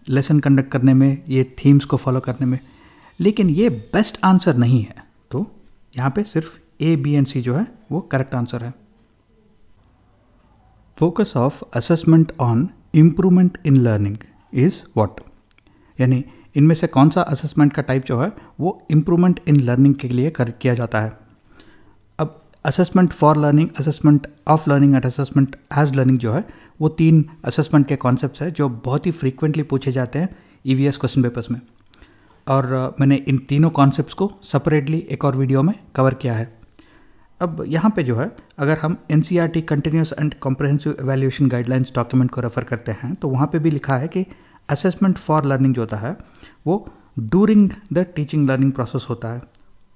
लेसन कंडक्ट करने में, ये थीम्स को फॉलो करने में, लेकिन ये बेस्ट आंसर नहीं है। तो यहाँ पे सिर्फ ए, बी एंड सी जो है वो करेक्ट आंसर है। Focus of assessment on improvement in learning is what, यानी इनमें से कौन सा असेसमेंट का टाइप जो है वो इम्प्रूवमेंट इन लर्निंग के लिए किया जाता है। अब assessment for learning, assessment of learning and assessment as learning जो है वो 3 असेसमेंट के कॉन्सेप्ट्स हैं जो बहुत ही फ्रीक्वेंटली पूछे जाते हैं ईवीएस क्वेश्चन पेपर्स में। और मैंने इन तीनों कॉन्सेप्ट्स को सेपरेटली एक और वीडियो में कवर किया है। अब यहाँ पे जो है अगर हम NCERT continuous and comprehensive evaluation guidelines document को रेफर करते हैं तो वहाँ पे भी लिखा है कि असेसमेंट फॉर लर्निंग जो होता है वो during the teaching learning process होता है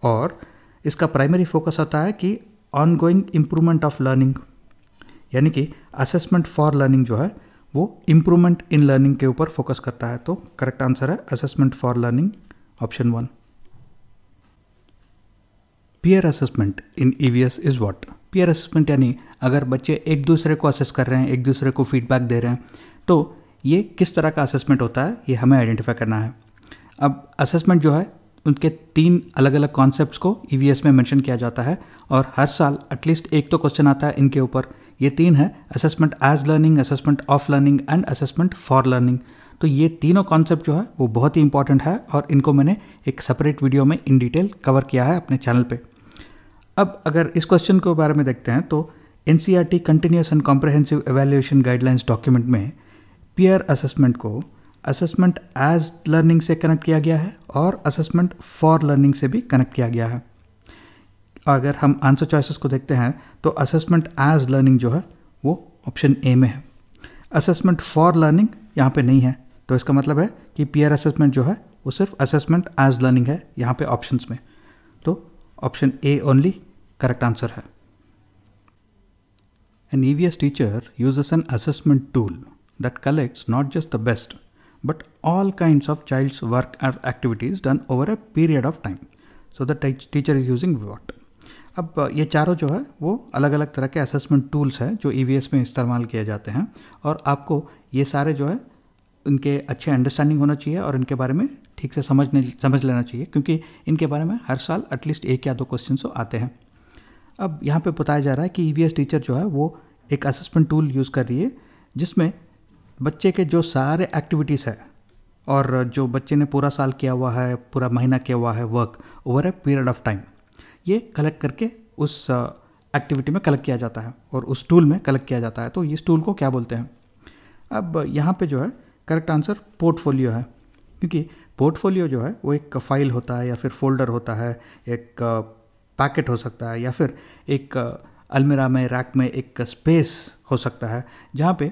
और इसका प्राइमरी फोकस होता है कि ऑनगोइंग इम्प्रूवमेंट ऑफ लर्निंग, यानी कि असेसमेंट फॉर लर्निंग जो है वो इम्प्रूवमेंट इन लर्निंग के ऊपर फोकस करता है। तो करेक्ट आंसर है assessment for learning, option 1। Peer assessment in EVS is what? Peer assessment यानी अगर बच्चे एक दूसरे को असेस कर रहे हैं, एक दूसरे को फीडबैक दे रहे हैं, तो ये किस तरह का असेसमेंट होता है ये हमें आइडेंटिफाई करना है। अब असेसमेंट जो है उनके 3 अलग अलग कॉन्सेप्ट्स को EVS में मेंशन किया जाता है और हर साल एटलीस्ट एक तो क्वेश्चन आता है इनके ऊपर। ये 3 है, assessment as learning, assessment of learning and assessment for learning. तो ये तीनों कॉन्सेप्ट जो है वो बहुत ही इंपॉर्टेंट है और इनको मैंने एक सेपरेट वीडियो में इन डिटेल कवर किया है अपने चैनल पे। अब अगर इस क्वेश्चन के बारे में देखते हैं तो NCERT continuous and comprehensive evaluation guidelines document में पीयर असेसमेंट को असेसमेंट एज लर्निंग से कनेक्ट किया गया है और असेसमेंट फॉर लर्निंग से भी कनेक्ट किया गया है। अगर हम आंसर चॉइसेस को देखते हैं तो असेसमेंट एज लर्निंग जो है वो ऑप्शन ए में है। असेसमेंट फॉर लर्निंग यहाँ पे नहीं है, तो इसका मतलब है कि पीयर असेसमेंट जो है वो सिर्फ असेसमेंट एज लर्निंग है यहाँ पे ऑप्शंस में। तो option A only correct answer है। An EVS teacher uses an assessment tool that collects not just the best but all kinds of child's work or activities done over a period of time. So the teacher is using what? अब ये चारों जो है वो अलग अलग तरह के असेसमेंट टूल्स हैं जो EVS में इस्तेमाल किए जाते हैं और आपको ये सारे जो है इनके अच्छे अंडरस्टैंडिंग होना चाहिए और इनके बारे में ठीक से समझ लेना चाहिए क्योंकि इनके बारे में हर साल एटलीस्ट 1 या 2 क्वेश्चन तो आते हैं। अब यहाँ पे बताया जा रहा है कि EVS टीचर जो है वो एक असेसमेंट टूल यूज़ कर रही है जिसमें बच्चे के जो सारे एक्टिविटीज़ है और जो बच्चे ने पूरा साल किया हुआ है, पूरा महीना किया हुआ है work over a period of time, ये कलेक्ट करके उस एक्टिविटी में कलेक्ट किया जाता है और उस टूल में कलेक्ट किया जाता है। तो इस टूल को क्या बोलते हैं? अब यहाँ पे जो है करेक्ट आंसर पोर्टफोलियो है, क्योंकि पोर्टफोलियो जो है वो एक फाइल होता है या फिर फोल्डर होता है, एक पैकेट हो सकता है या फिर एक अलमीरा में, रैक में एक स्पेस हो सकता है जहाँ पे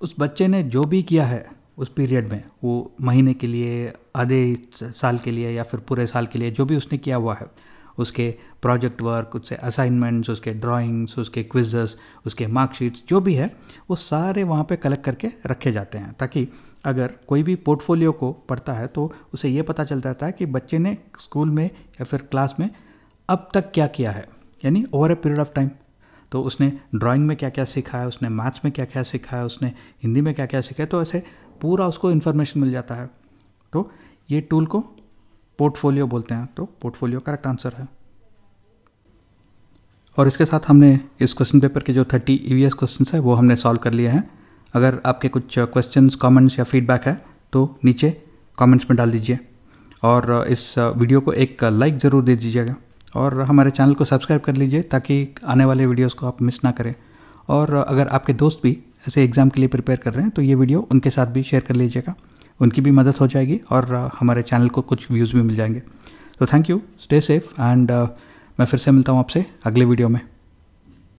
उस बच्चे ने जो भी किया है उस पीरियड में, वो महीने के लिए, आधे साल के लिए या फिर पूरे साल के लिए जो भी उसने किया हुआ है, उसके प्रोजेक्ट वर्क, उसके असाइनमेंट्स, उसके ड्राइंग्स, उसके क्विज़ेस, उसके मार्कशीट्स जो भी है वो सारे वहाँ पे कलेक्ट करके रखे जाते हैं ताकि अगर कोई भी पोर्टफोलियो को पढ़ता है तो उसे ये पता चल जाता है कि बच्चे ने स्कूल में या फिर क्लास में अब तक क्या किया है, यानी over a period of time. तो उसने ड्राइंग में क्या क्या सीखा है, उसने मैथ्स में क्या क्या सीखा है, उसने हिंदी में क्या क्या सीखा है, तो ऐसे पूरा उसको इन्फॉर्मेशन मिल जाता है। तो ये टूल को पोर्टफोलियो बोलते हैं, तो पोर्टफोलियो करेक्ट आंसर है। और इसके साथ हमने इस क्वेश्चन पेपर के जो 30 EVS क्वेश्चंस है वो हमने सॉल्व कर लिए हैं। अगर आपके कुछ क्वेश्चंस, कमेंट्स या फीडबैक है तो नीचे कमेंट्स में डाल दीजिए और इस वीडियो को एक लाइक ज़रूर दे दीजिएगा और हमारे चैनल को सब्सक्राइब कर लीजिए ताकि आने वाले वीडियोस को आप मिस ना करें। और अगर आपके दोस्त भी ऐसे एग्ज़ाम के लिए प्रिपेयर कर रहे हैं तो ये वीडियो उनके साथ भी शेयर कर लीजिएगा, उनकी भी मदद हो जाएगी और हमारे चैनल को कुछ व्यूज़ भी मिल जाएंगे। तो thank you, stay safe and मैं फिर से मिलता हूँ आपसे अगले वीडियो में।